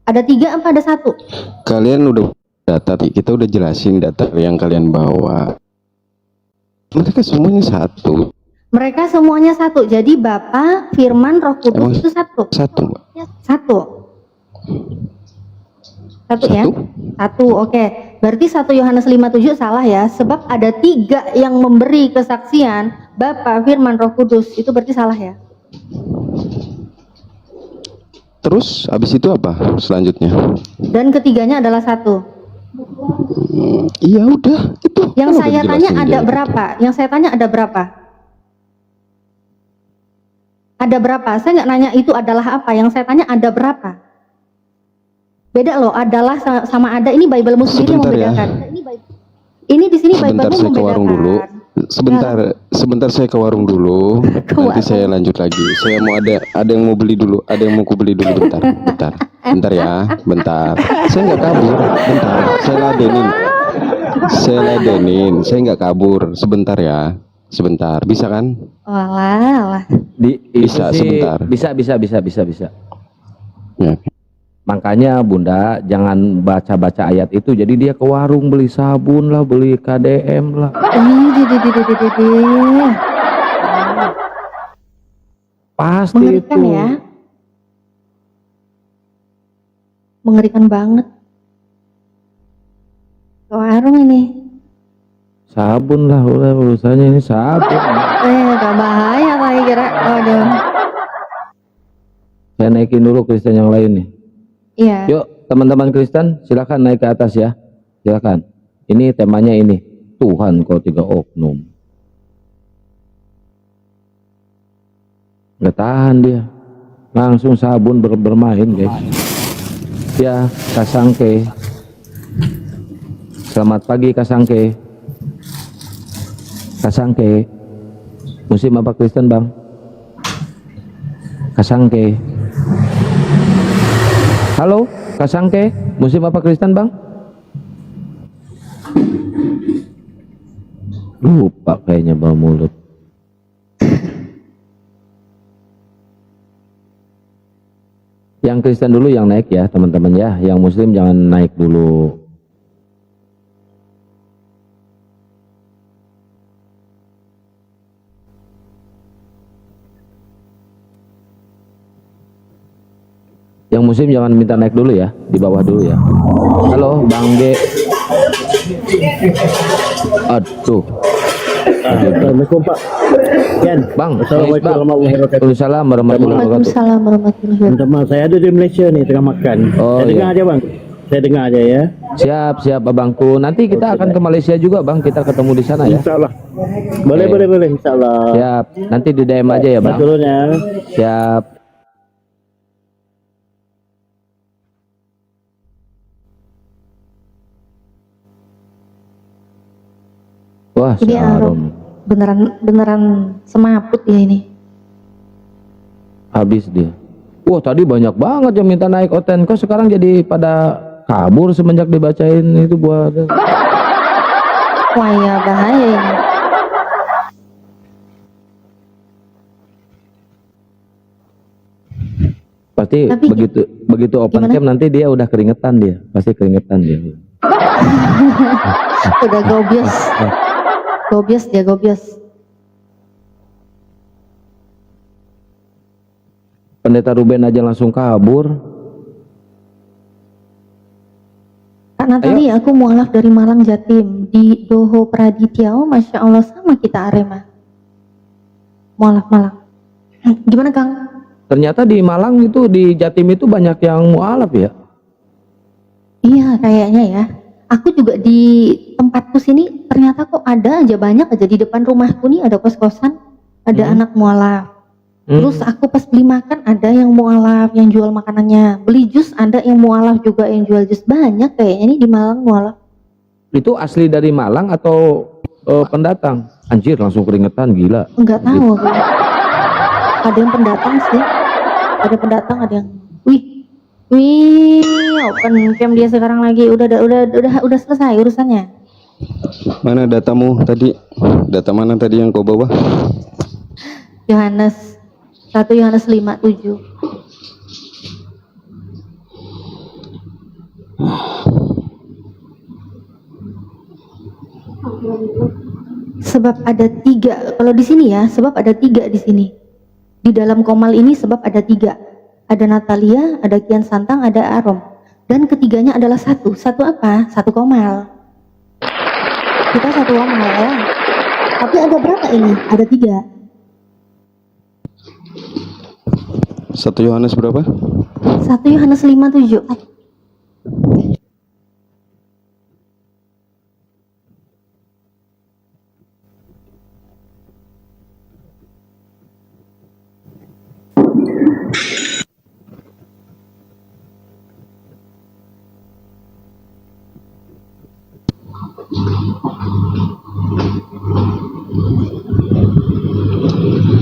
Ada 3 apa ada 1?
Kalian udah data, kita udah jelasin data yang kalian bawa. Mereka semuanya satu.
Mereka semuanya 1, jadi Bapa, Firman, Roh Kudus
Emang
itu 1.
Satu, Mbak.
1. 1 ya? 1, oke. Berarti 1 Yohanes 5:7 salah ya, sebab ada 3 yang memberi kesaksian, Bapa, Firman, Roh Kudus, itu berarti salah ya?
Terus habis itu apa selanjutnya?
Dan ketiganya adalah 1.
Iya udah itu.
Yang
Kan udah
saya tanya
dijelasin
ada
dari
berapa? Yang saya tanya ada berapa? Ada berapa? Saya nggak nanya itu adalah apa. Yang saya tanya ada berapa? Beda loh. Adalah sama ada. Ini Bible-mu sendiri yang
Sebentar ya.
membedakan. Ini di sini
Sebentar
Bible-mu
saya ke warung dulu.
membedakan.
Sebentar saya ke warung dulu.
Ke
Nanti
warung.
saya lanjut lagi. Saya mau ada yang mau beli dulu. Ada yang mau ku beli dulu bentar ya. Bentar. Saya nggak kabur. Bentar. Saya ladenin. Saya nggak kabur. Sebentar ya. Sebentar. Bisa kan?
Walah.
Bisa, sebentar.
Bisa.
Ya.
Makanya Bunda jangan baca-baca ayat itu. Jadi dia ke warung beli sabun lah, beli KDM lah. Pasti
Mengerikan
itu.
ya. Mengerikan banget. Ke warung ini.
Sabun lah, udah urusannya ini sabun.
Gak bahaya kayak kira. Waduh.
Saya naikin dulu Kristen yang lain nih.
Iya.
Yuk teman-teman Kristen silakan naik ke atas ya. Silakan. Ini temanya ini. Tuhan kau 3 oknum. Nggak tahan dia. Langsung sabun bermain guys. Ya Kasangke. Selamat pagi Kasangke. Kasangke. Muslim apa Kristen bang? Kasangke. Halo, Kasangke, Muslim apa Kristen bang? Lupa kayaknya bawa mulut. Yang Kristen dulu yang naik ya teman-teman ya, yang Muslim jangan naik dulu. Yang muslim jangan minta naik dulu ya, di bawah dulu ya. Halo Bang G. Aduh.
Assalamualaikum Pak. Yan.
Bang,
Assalamualaikum warahmatullahi wabarakatuh.
Waalaikumsalam warahmatullahi wabarakatuh.
Waalaikumsalam warahmatullahi wabarakatuh.
Minta maaf, saya ada di Malaysia nih tengah makan.
Oh,
Saya dengar
iya.
aja Bang. Saya dengar aja ya.
Siap abangku. Nanti kita akan ke Malaysia juga Bang. Kita ketemu di sana ya.
Insyaallah. Boleh
Oke.
boleh insyaallah.
Siap. Nanti di DM aja ya Bang.
Turun ya.
Siap. Wah,
Ini
Syarom.
beneran semaput ya ini.
Habis dia. Wah, tadi banyak banget yang minta naik oten. Kok sekarang jadi pada kabur semenjak dibacain itu buat.
Wah ya bahaya ini.
Pasti
Tapi
begitu open
gimana?
cam nanti dia udah keringetan dia. Pasti keringetan dia.
Udah gobios. Gobios dia gobios.
Pendeta Ruben aja langsung kabur.
Kak Natali, aku mualaf dari Malang Jatim di Doho Praditya. Oh, Masya Allah, sama kita Arema. Mualaf Malang. Gimana Kang?
Ternyata di Malang itu, di Jatim itu banyak yang mualaf ya.
Iya kayaknya ya. Aku juga di tempatku sini ternyata kok ada aja, banyak aja di depan rumahku nih ada kos-kosan, ada anak mualaf. Terus aku pas beli makan ada yang mualaf yang jual makanannya, beli jus ada yang mualaf juga yang jual jus, banyak kayaknya nih di Malang mualaf.
Itu asli dari Malang atau pendatang? Anjir, langsung keringetan, gila.
Enggak tahu aku. Ada yang pendatang sih, ada pendatang, ada yang wih open cam dia sekarang lagi, udah selesai urusannya.
Mana datamu tadi? Data mana tadi yang kau bawa?
Yohanes 1 Yohanes 5:7. Sebab ada 3, kalau di sini ya, sebab ada 3 di sini. Di dalam komal ini sebab ada 3. Ada Natalia, ada Kian Santang, ada Arom. Dan ketiganya adalah satu. Satu apa? Satu komal. Kita satu komal ya. Tapi ada berapa ini? Ada 3.
1 Yohanes berapa?
1 Yohanes 5:7.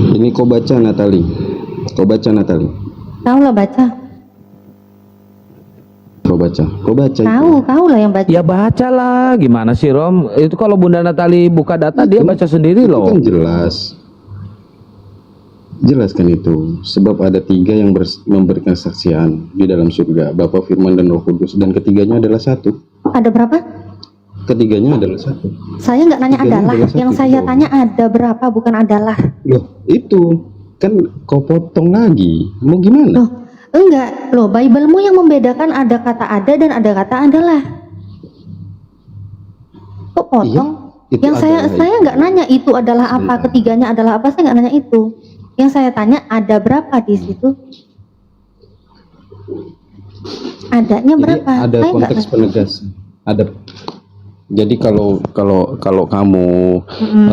Ini kau baca Natali. Kau baca Natali.
Tahu lah baca.
Kau baca. Kau baca.
Tahu lah yang baca.
Ya bacalah, gimana sih Rom? Itu kalau Bunda Natali buka data dia baca sendiri
Itu
loh.
kan jelas. Jelaskan itu. Sebab ada 3 yang memberikan saksian di dalam surga, Bapa, Firman, dan Roh Kudus, dan ketiganya adalah satu.
Ada berapa?
Ketiganya adalah satu.
Saya nggak nanya
Tiganya
adalah,
adalah
yang
satu.
saya tanya ada berapa, bukan adalah.
Loh, itu kan kau potong lagi. Mau gimana?
Loh, enggak. Loh, Bible-mu yang membedakan ada kata ada dan ada kata adalah. Kok potong?
Iya, itu
Yang
adalah
saya
itu.
nggak nanya itu adalah apa,
Bentar.
ketiganya adalah apa, saya nggak nanya itu. Yang saya tanya ada berapa di situ? Adanya
Jadi
berapa?
ada
Saya nggak
konteks
nanya.
penegasan. Ada. Jadi kalau kamu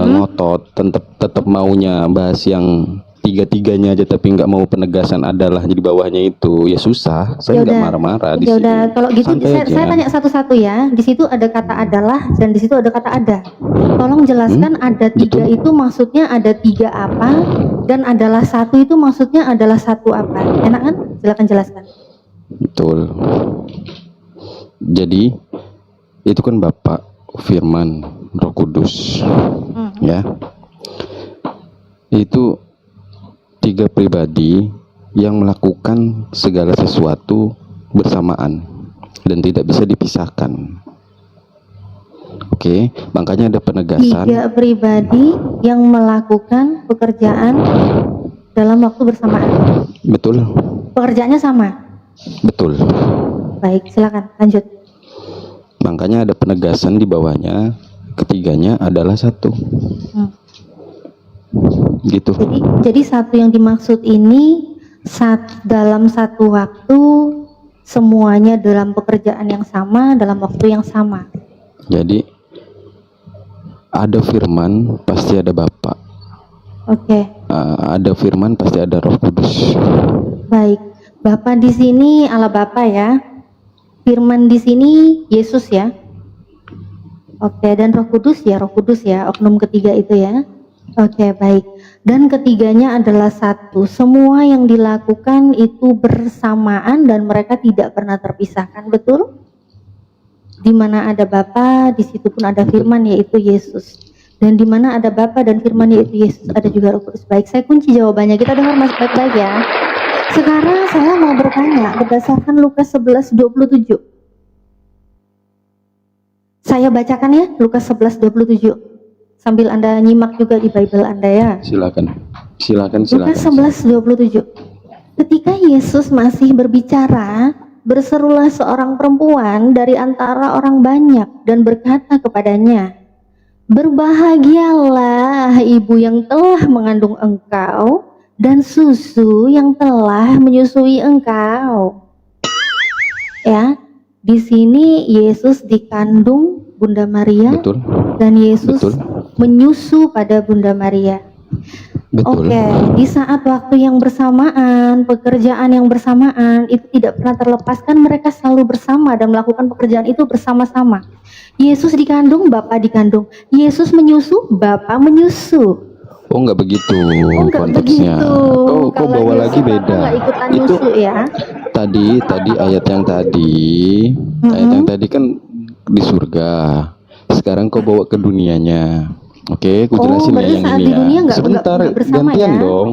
ngotot tetap maunya bahas yang tiga-tiganya aja tapi nggak mau penegasan adalah jadi bawahnya itu, ya susah. Saya nggak
Yaudah.
marah-marah di
Ya
sini.
udah, kalau gitu
Santai
saya
aja.
tanya satu-satu ya. Di situ ada kata adalah dan di situ ada kata ada. Tolong jelaskan ada 3
betul.
itu maksudnya ada 3 apa dan adalah 1 itu maksudnya adalah 1 apa. Enak kan? Silakan jelaskan.
Betul. Jadi itu kan Bapak, Firman, Roh Kudus, ya. Itu 3 pribadi yang melakukan segala sesuatu bersamaan dan tidak bisa dipisahkan. Oke, makanya ada penegasan.
3 pribadi yang melakukan pekerjaan dalam waktu bersamaan.
Betul.
Pekerjaannya sama.
Betul.
Baik, silakan lanjut.
Makanya ada penegasan di bawahnya, ketiganya adalah satu. Gitu.
Jadi satu yang dimaksud ini dalam satu waktu semuanya dalam pekerjaan yang sama dalam waktu yang sama.
Jadi ada firman pasti ada Bapa.
Oke.
Ada firman pasti ada Roh Kudus.
Baik. Bapa di sini Allah Bapa ya. Firman di sini Yesus ya. Oke, dan Roh Kudus ya, oknum ketiga itu ya. Oke, baik. Dan ketiganya adalah satu. Semua yang dilakukan itu bersamaan dan mereka tidak pernah terpisahkan, betul? Di mana ada Bapa, di situ pun ada firman yaitu Yesus. Dan di mana ada Bapa dan firman yaitu Yesus, ada juga Roh Kudus. Baik, saya kunci jawabannya. Kita dengar Mas baik-baik ya. Sekarang saya mau bertanya berdasarkan Lukas 11:27. Saya bacakan ya, Lukas 11:27. Sambil Anda nyimak juga di Bible Anda ya.
Silakan.
Lukas 11:27. Ketika Yesus masih berbicara, berserulah seorang perempuan dari antara orang banyak dan berkata kepadanya, "Berbahagialah ibu yang telah mengandung engkau dan susu yang telah menyusui engkau." Ya, di sini Yesus dikandung Bunda Maria.
Betul.
Dan Yesus
Betul.
menyusu pada Bunda Maria.
Betul.
Oke, di saat waktu yang bersamaan, pekerjaan yang bersamaan itu tidak pernah terlepaskan, mereka selalu bersama dan melakukan pekerjaan itu bersama-sama. Yesus dikandung, Bapa dikandung. Yesus menyusu, Bapa menyusu.
Oh, nggak begitu
Enggak
konteksnya.
begitu.
Kau
Kalau
bawa
Yesus
lagi
Bapa
beda.
nggak ikutan
Itu
nyusu ya.
tadi ayat yang tadi kan di surga. Sekarang kau bawa ke dunianya. Oke, aku jelasin ya
berarti
yang
saat
ini
di
ya.
dunia
Sebentar,
nggak bersama
gantian
ya?
dong.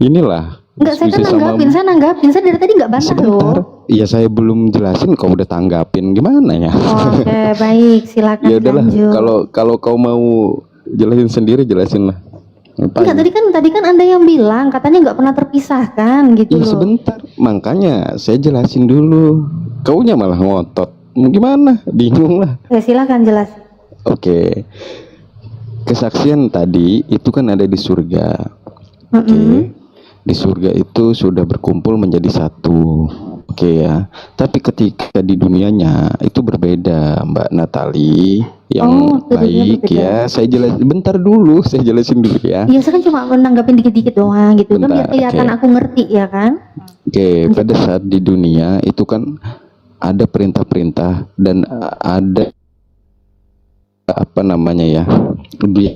Inilah.
Enggak, saya kan
diskusi sama-
nanggapin. Saya dari tadi nggak bantah
Sebentar.
loh.
Iya, saya belum jelasin, kau udah tanggapin. Gimana ya?
Oke, baik, silakan
Ya udahlah.
lanjut.
Kalau kau mau jelasin sendiri, jelasin lah.
Enggak, tadi kan Anda yang bilang katanya nggak pernah terpisahkan gitu
Iya
loh.
sebentar, makanya saya jelasin dulu. Kaunya malah ngotot. Gimana? Bingung lah.
Ya, silakan jelas.
Oke. Kesaksian tadi itu kan ada di surga. Oke. Di surga itu sudah berkumpul menjadi satu. Oke ya. Tapi ketika di dunianya itu berbeda, Mbak Natali. Yang baik
berbeda.
ya. Saya jelasin bentar dulu, saya jelasin dulu ya.
Iya, saya kan cuma menanggapin dikit-dikit doang gitu kan biar
Bentar,
kelihatan
oke.
aku ngerti ya kan.
Oke, pada saat di dunia itu kan ada perintah-perintah dan ada apa namanya ya, dia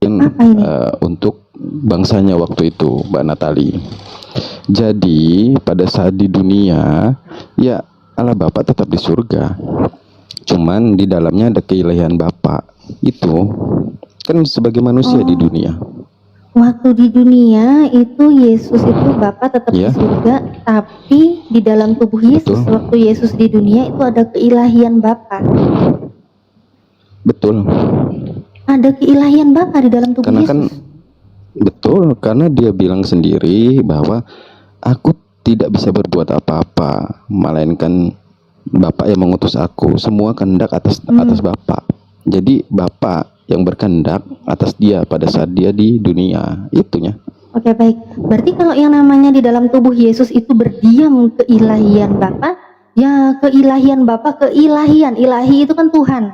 Apa ini?
untuk bangsanya waktu itu, Mbak Natali. Jadi pada saat di dunia, ya Allah Bapa tetap di surga. Cuman di dalamnya ada keilahian Bapa. Itu kan sebagai manusia di dunia.
Waktu di dunia itu Yesus itu Bapa tetap di
Iya.
surga, tapi di dalam tubuh Yesus
Betul.
waktu Yesus di dunia itu ada keilahian Bapa.
Betul.
Ada keilahian Bapa di dalam tubuh
Karena
Yesus.
kan betul, karena dia bilang sendiri bahwa aku tidak bisa berbuat apa-apa melainkan Bapa yang mengutus aku. Semua kehendak atas Bapa. Jadi Bapa yang berkehendak atas dia pada saat dia di dunia. Itunya.
Oke, baik. Berarti kalau yang namanya di dalam tubuh Yesus itu berdiam keilahian Bapa, ya keilahian Bapa, keilahian, ilahi itu kan Tuhan.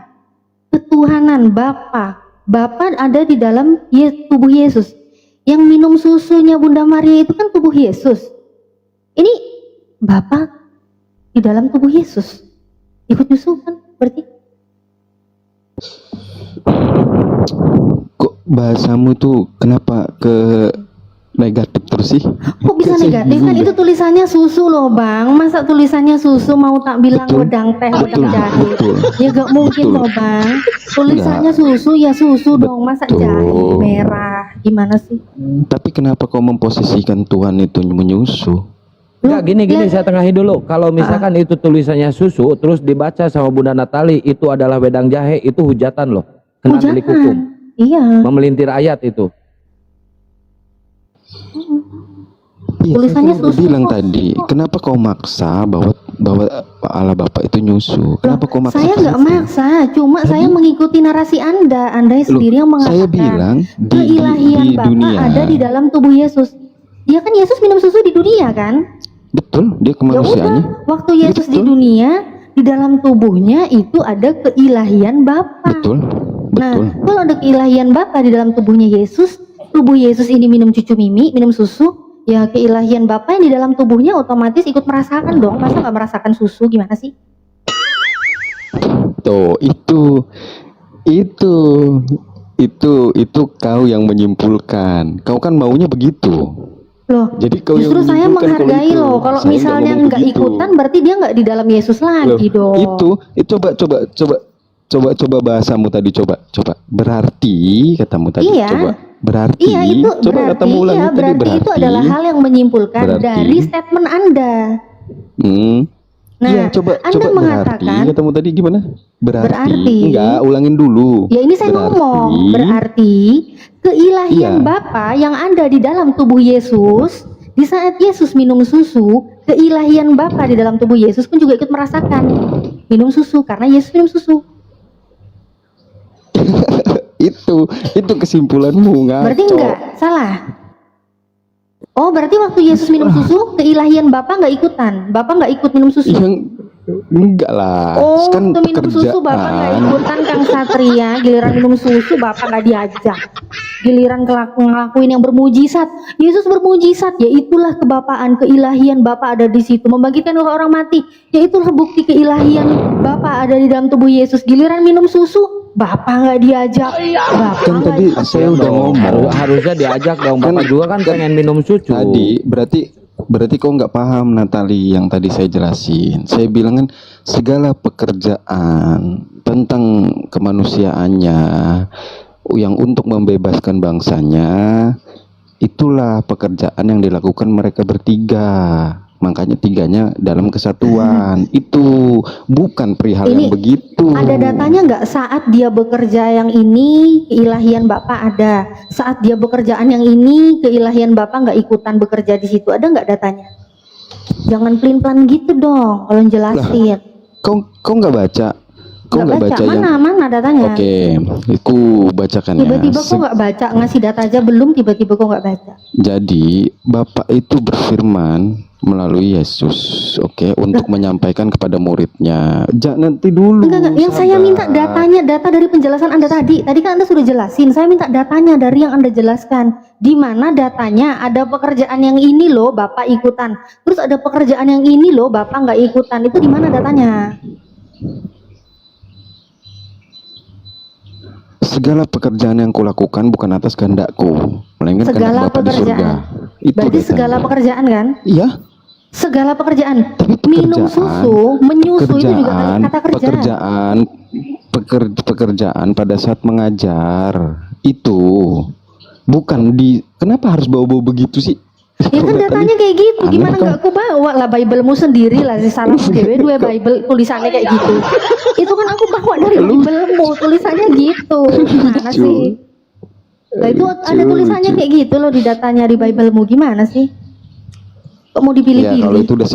Ketuhanan Bapa. Bapa ada di dalam tubuh Yesus. Yang minum susunya Bunda Maria itu kan tubuh Yesus. Ini Bapa di dalam tubuh Yesus. Ikut nyusu kan berarti?
Kok bahasamu tuh kenapa ke negatif terus sih?
Kok bisa negatif kan itu tulisannya susu loh Bang. Masa tulisannya susu mau tak bilang
Betul.
wedang teh, wedang
Betul.
jahe.
Betul.
Ya gak mungkin
Betul.
loh Bang. Tulisannya susu ya susu dong. Masa
Betul.
jahe merah. Gimana sih?
Tapi kenapa kau memposisikan Tuhan itu menyusu?
Enggak, gini saya tengahin dulu. Kalau misalkan itu tulisannya susu terus dibaca sama Bunda Natali itu adalah wedang jahe, itu hujatan loh. Kena delik hukum.
Hujan. Iya.
Memelintir ayat itu.
Iya,
Tulisannya
saya kan udah
susu
bilang
kok.
tadi, kenapa kau maksa bahwa bahwa Allah Bapak itu nyusu? Kenapa kau maksa?
Saya
ke
nggak
situ?
maksa, cuma saya mengikuti narasi Anda. Anda
Loh,
sendiri yang mengatakan
saya bilang
keilahian
di
Bapa
dunia.
ada di dalam tubuh Yesus. Ya kan Yesus minum susu di dunia kan?
Betul, dia
Ya
kemanusiaannya.
udah, waktu Yesus di
Betul.
dunia, di dalam tubuhnya itu ada keilahian Bapa.
Betul,
Nah,
betul.
kalau ada keilahian Bapa di dalam tubuhnya Yesus, tubuh Yesus ini minum cucu Mimi, minum susu, ya keilahian Bapa yang di dalam tubuhnya otomatis ikut merasakan dong. Masa nggak merasakan susu, gimana sih?
Tuh, itu kau yang menyimpulkan. Kau kan maunya begitu.
Loh,
Jadi kau yang
justru saya
menyimpulkan kalau
menghargai
itu.
loh. Kalau
Saya
misalnya
ngomong
nggak
begitu.
ikutan, berarti dia nggak di dalam Yesus lagi
Loh,
dong.
itu coba bahasamu tadi coba. Berarti katamu tadi
Iya.
coba. Berarti
Iya itu
coba
berarti,
katamu ulangi
iya,
tadi
berarti itu adalah hal yang menyimpulkan
berarti-
dari statement Anda.
Hmm.
Nah,
Iya, coba
Anda
berarti
mengatakan,
katamu tadi gimana?
Berarti-
enggak, ulangin dulu.
ya ini saya ngomong, berarti
Iya.
keilahian Bapa yang ada di dalam tubuh Yesus, di saat Yesus minum susu, keilahian Bapa di dalam tubuh Yesus pun juga ikut merasakan minum susu karena Yesus minum susu.
itu kesimpulanmu, ngaco.
Berarti enggak salah. Oh, berarti waktu Yesus minum susu, keilahian Bapa nggak ikutan. Bapak nggak ikut minum susu.
Yang enggak lah.
Oh,
Kan
waktu minum susu Bapak nggak
pekerjaan.
ikutan, Kang Satria. Giliran minum susu Bapak nggak diajak. Giliran ngelakuin yang bermujizat. Yesus bermujizat, ya itulah kebapaan, keilahian Bapa ada di situ. Membangkitkan orang mati, ya itulah bukti keilahian Bapa ada di dalam tubuh Yesus. Giliran minum susu, Bapak nggak diajak. Bapak
Kan
nggak
tadi
ikut.
saya udah ngomong.
Harusnya diajak dong. Bapak juga kan pengen minum susu.
Tadi berarti kau nggak paham Natali yang tadi saya jelasin. Saya bilang kan segala pekerjaan tentang kemanusiaannya yang untuk membebaskan bangsanya, itulah pekerjaan yang dilakukan mereka bertiga. Makanya tiganya dalam kesatuan. Itu bukan perihal yang
Ini
begitu.
Ada datanya nggak saat dia bekerja yang ini keilahian Bapak ada, saat dia bekerjaan yang ini keilahian Bapak nggak ikutan bekerja di situ, ada nggak datanya? Jangan pelin-pelan gitu dong kalau jelasin.
Kau nggak baca? Kau nggak baca yang
mana datanya?
Oke, aku bacakan ya.
Tiba-tiba kok nggak baca, ngasih data aja belum, tiba-tiba kok nggak baca.
Jadi Bapak itu berfirman melalui Yesus, oke, untuk menyampaikan kepada muridnya. Nanti dulu.
Enggak, yang saya minta datanya, data dari penjelasan Anda tadi. Tadi kan Anda sudah jelasin, saya minta datanya dari yang Anda jelaskan. Di mana datanya ada pekerjaan yang ini loh Bapak ikutan, terus ada pekerjaan yang ini loh Bapak nggak ikutan, itu di mana datanya?
Segala pekerjaan yang kulakukan bukan atas kehendakku, melainkan kehendak
Segala
Bapa di surga.
pekerjaan.
Itu
Berarti
datanya.
segala pekerjaan kan?
Iya.
Segala pekerjaan.
Tapi
Minum susu, menyusu itu juga kata kerjaan.
Pekerjaan pada saat mengajar itu bukan di. Kenapa harus bawa-bawa begitu sih?
Ya kan datanya kayak gitu,
Aneh
gimana
kau.
nggak aku bawa lah Biblemu sendiri lah, si salah dewe dua Bible tulisannya kayak gitu. Itu kan aku bawa dari Biblemu, tulisannya gitu. Gimana sih? Nah itu ada tulisannya kayak gitu loh di datanya di Biblemu, gimana sih? Kok mau
Ya kalau
dipilih-pilih?
itu udah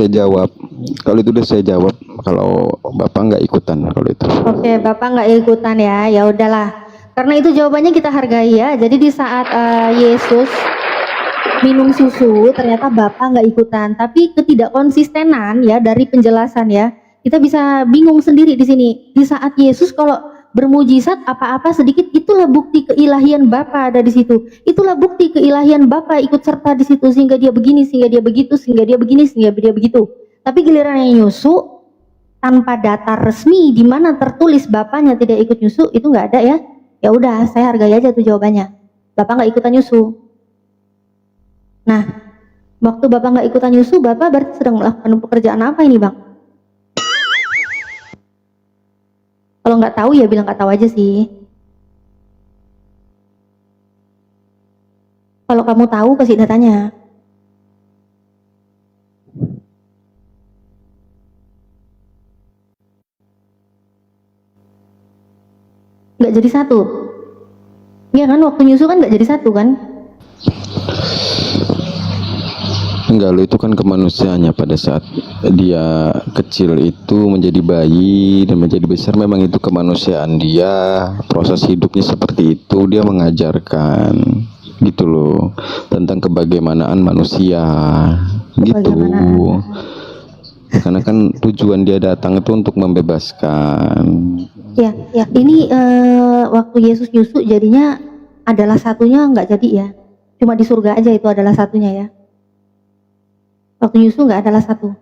saya jawab. Kalau Bapak nggak ikutan kalau itu.
Oke, Bapak nggak ikutan ya, ya udahlah. Karena itu jawabannya kita hargai ya. Jadi di saat Yesus minum susu, ternyata Bapak nggak ikutan. Tapi ketidakkonsistenan ya dari penjelasan ya, kita bisa bingung sendiri di sini. Di saat Yesus kalau bermujizat apa-apa sedikit, itulah bukti keilahian Bapa ada di situ. Itulah bukti keilahian Bapa ikut serta di situ sehingga dia begini, sehingga dia begitu, sehingga dia begini, sehingga dia begitu. Tapi giliran yang nyusu tanpa data resmi di mana tertulis bapaknya tidak ikut nyusu, itu nggak ada ya. Ya udah, saya hargai aja tuh jawabannya. Bapak nggak ikutan nyusu. Nah, waktu Bapak nggak ikutan nyusu, Bapak berarti sedang melakukan pekerjaan apa ini, Bang? Kalau nggak tahu ya bilang nggak tahu aja sih. Kalau kamu tahu kasih datanya. Nggak jadi satu. Iya kan, waktu nyusu kan nggak jadi satu kan?
Enggak, lo itu kan kemanusiaannya pada saat dia kecil itu menjadi bayi dan menjadi besar, memang itu kemanusiaan dia, proses hidupnya seperti itu, dia mengajarkan gitu loh tentang kebagaimanaan manusia gitu. Karena kan tujuan dia datang itu untuk membebaskan.
Ya, ya. Ini waktu Yesus nyusu jadinya adalah satunya nggak jadi ya. Cuma di surga aja itu adalah satunya ya. Waktu nyusu nggak adalah satu.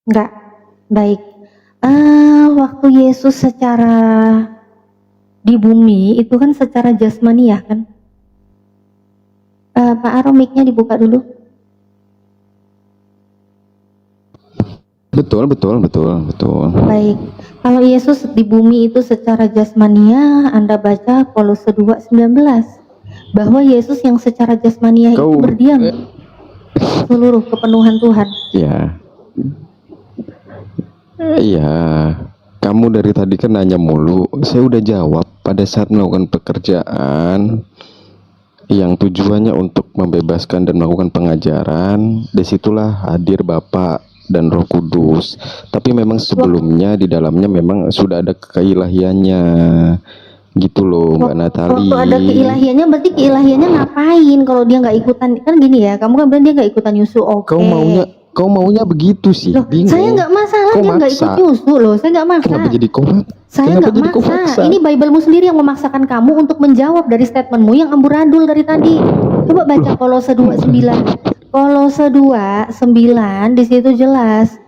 Enggak. Baik. Waktu Yesus secara di bumi itu kan secara jasmaniah kan. Pak Arom, mic-nya dibuka dulu.
Betul.
Baik. Kalau Yesus di bumi itu secara jasmania, Anda baca Kolose 2:19 bahwa Yesus yang secara jasmania itu berdiam seluruh kepenuhan Tuhan.
Iya. Kamu dari tadi kan nanya mulu. Saya udah jawab pada saat melakukan pekerjaan yang tujuannya untuk membebaskan dan melakukan pengajaran. Disitulah hadir Bapa dan Roh Kudus. Tapi memang sebelumnya di dalamnya memang sudah ada keilahiannya gitu loh, Mbak Natali.
Waktu ada keilahiannya, berarti keilahiannya ngapain kalau dia nggak ikutan? Kan gini ya, kamu kan bilang dia nggak ikutan nyusu. Oke.
Kau maunya begitu sih.
Loh,
bingung.
saya nggak masalah
Kau
dia nggak ikut nyusu loh. Saya nggak maksa.
Kenapa jadi kau?
Saya nggak maksa. Ini Biblemu sendiri yang memaksakan kamu untuk menjawab dari statementmu yang amburadul dari tadi. Coba baca Kolose 2:9. Kolose 2:9 di situ jelas.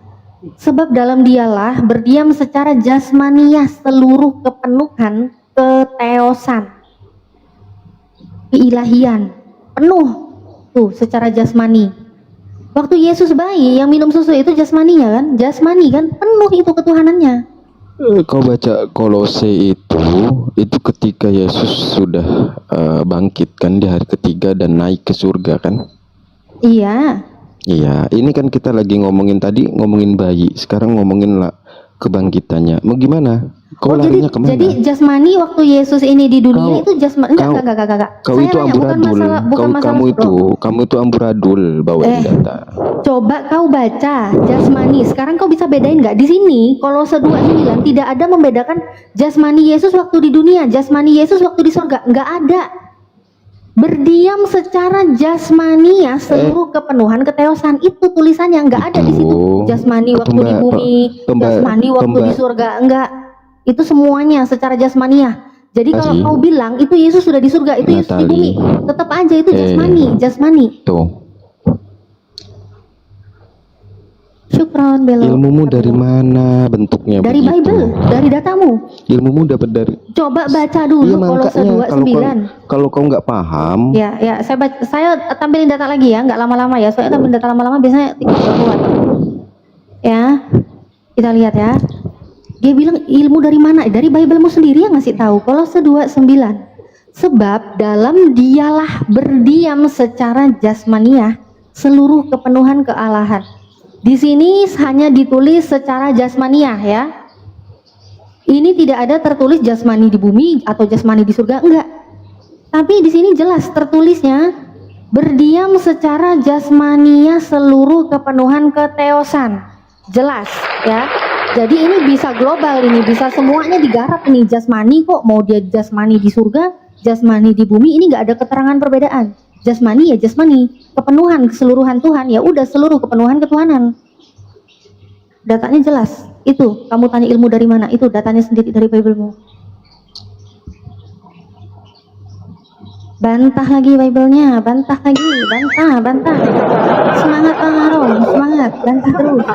Sebab dalam dialah berdiam secara jasmaniah seluruh kepenuhan keteosan, keilahian penuh tuh secara jasmani. Waktu Yesus bayi yang minum susu itu jasmani ya kan? Jasmani kan? Penuh itu ketuhanannya.
Kau baca Kolose itu ketika Yesus sudah bangkit kan di hari ketiga dan naik ke surga kan?
Iya.
Iya, ini kan kita lagi ngomongin bayi, sekarang ngomongin lah kebangkitannya. Mau gimana? Kau larinya kemana?
Jadi jasmani waktu Yesus ini di dunia itu jasmani. Enggak.
Kau itu amburadul. Kamu itu amburadul bawain data.
Coba kau baca jasmani. Sekarang kau bisa bedain nggak? Di sini Kolose 2:9 tidak ada membedakan jasmani Yesus waktu di dunia, jasmani Yesus waktu di surga. Nggak ada. Berdiam secara jasmania seluruh kepenuhan keteosan, itu tulisannya, nggak ada di situ jasmani waktu di bumi, jasmani waktu di surga, enggak. Itu semuanya secara jasmania. Jadi kalau kau bilang itu Yesus sudah di surga, itu Yesus di bumi, tetap aja itu jasmani.
Tuh.
Syukron Belo.
Ilmumu dari mana bentuknya?
Dari
begitu?
Bible, dari datamu.
Ilmumu dapat dari.
Coba baca dulu Kolose 2:9.
Kalau kau nggak paham.
Ya, saya tampilin data lagi ya, nggak lama-lama ya. Soalnya tampilin data lama-lama biasanya 3 bulan. Ya, kita lihat ya. Dia bilang ilmu dari mana? Dari Biblemu sendiri yang ngasih tahu. Kolose 2:9. Sebab dalam dialah berdiam secara jasmaniah seluruh kepenuhan kealahan. Di sini hanya ditulis secara jasmaniah ya. Ini tidak ada tertulis jasmani di bumi atau jasmani di surga, enggak. Tapi di sini jelas tertulisnya berdiam secara jasmania seluruh kepenuhan keteosan. Jelas ya. Jadi ini bisa global, ini bisa semuanya digarap ini jasmani kok, mau dia jasmani di surga, jasmani di bumi, ini nggak ada keterangan perbedaan. Jasmani ya jasmani, kepenuhan keseluruhan Tuhan ya udah seluruh kepenuhan ketuhanan. Datanya jelas. Itu kamu tanya ilmu dari mana? Itu datanya sendiri dari Biblemu. Bantah lagi Biblenya, bantah lagi, bantah. Semangat Bang Arom, semangat, bantah terus.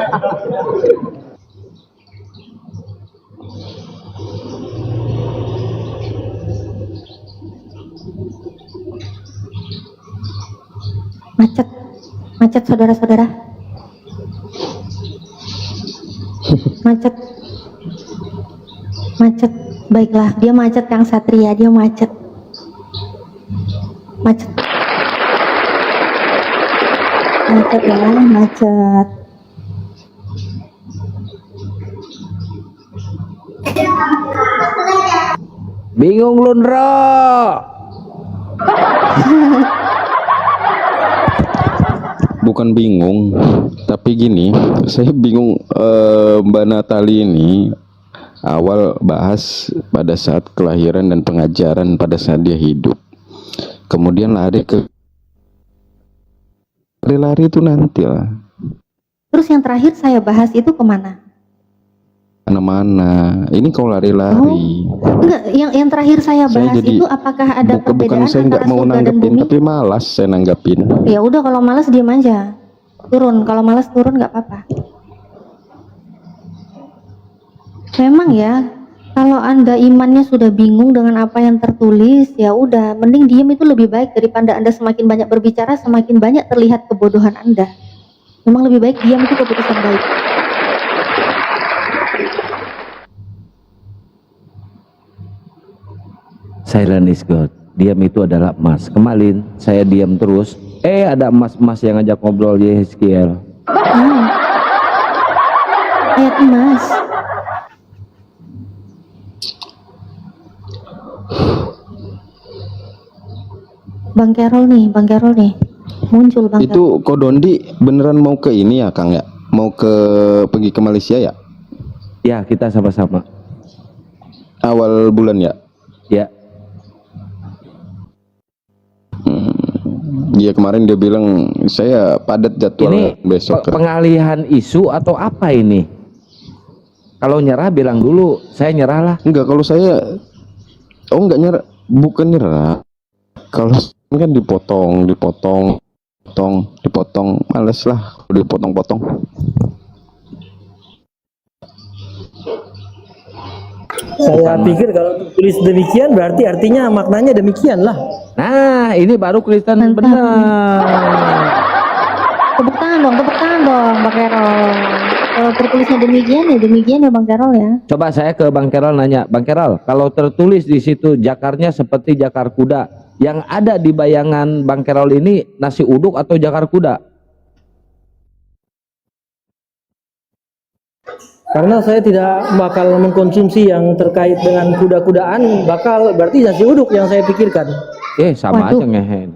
Macet saudara-saudara. Macet. Baiklah, dia macet Kang Satria, dia macet. Macet ya, macet.
Bingung lu, Ndro?
Bukan bingung, tapi gini, saya bingung. Mbak Natali ini awal bahas pada saat kelahiran dan pengajaran pada saat dia hidup, kemudian lari ke lari itu nanti lah
Terus yang terakhir saya bahas itu kemana?
mana-mana. Ini kau lari-lari.
Enggak, yang terakhir saya bahas
jadi
itu apakah ada
bukan
perbedaan
saya nggak
antara
mau
surga dan
nanggepin,
bumi?
tapi malas saya nanggepin.
Ya udah, kalau malas diam aja. Turun, kalau malas turun nggak apa-apa. Memang ya, kalau Anda imannya sudah bingung dengan apa yang tertulis, ya udah, mending diam itu lebih baik daripada Anda semakin banyak berbicara, semakin banyak terlihat kebodohan Anda. Memang lebih baik diam, itu keputusan baik.
Silent is God. Diam itu adalah emas. Kemarin saya diam terus. Ada emas-emas yang ngajak ngobrol Yeskiel.
Ayat emas. Bang Carol nih. Muncul Bang Carol.
Itu Kodondi beneran mau ke ini ya Kang ya? Mau pergi ke Malaysia ya?
Ya, kita sama-sama.
Awal bulan ya?
Ya.
Iya, kemarin dia bilang saya padat jadwal
Ini
besok.
pengalihan isu atau apa ini? Kalau nyerah bilang dulu, saya nyerah lah.
Enggak, kalau saya enggak nyerah, bukan nyerah. Kalau kan dipotong, males lah dipotong-potong.
Saya pikir kalau tulis demikian berarti artinya maknanya demikian lah.
Nah, ini baru Kristen
Mantap.
benar.
Tepuk tangan dong Bang Carol. Kalau tertulisnya demikian ya Bang Carol ya.
Coba saya ke Bang Kerol nanya, Bang Kerol, kalau tertulis di situ jakarnya seperti jakar kuda, yang ada di bayangan Bang Kerol ini nasi uduk atau jakar kuda?
Karena saya tidak bakal mengkonsumsi yang terkait dengan kuda-kudaan, bakal berarti nasi uduk yang saya pikirkan.
Sama
Waduh.
aja ngehen.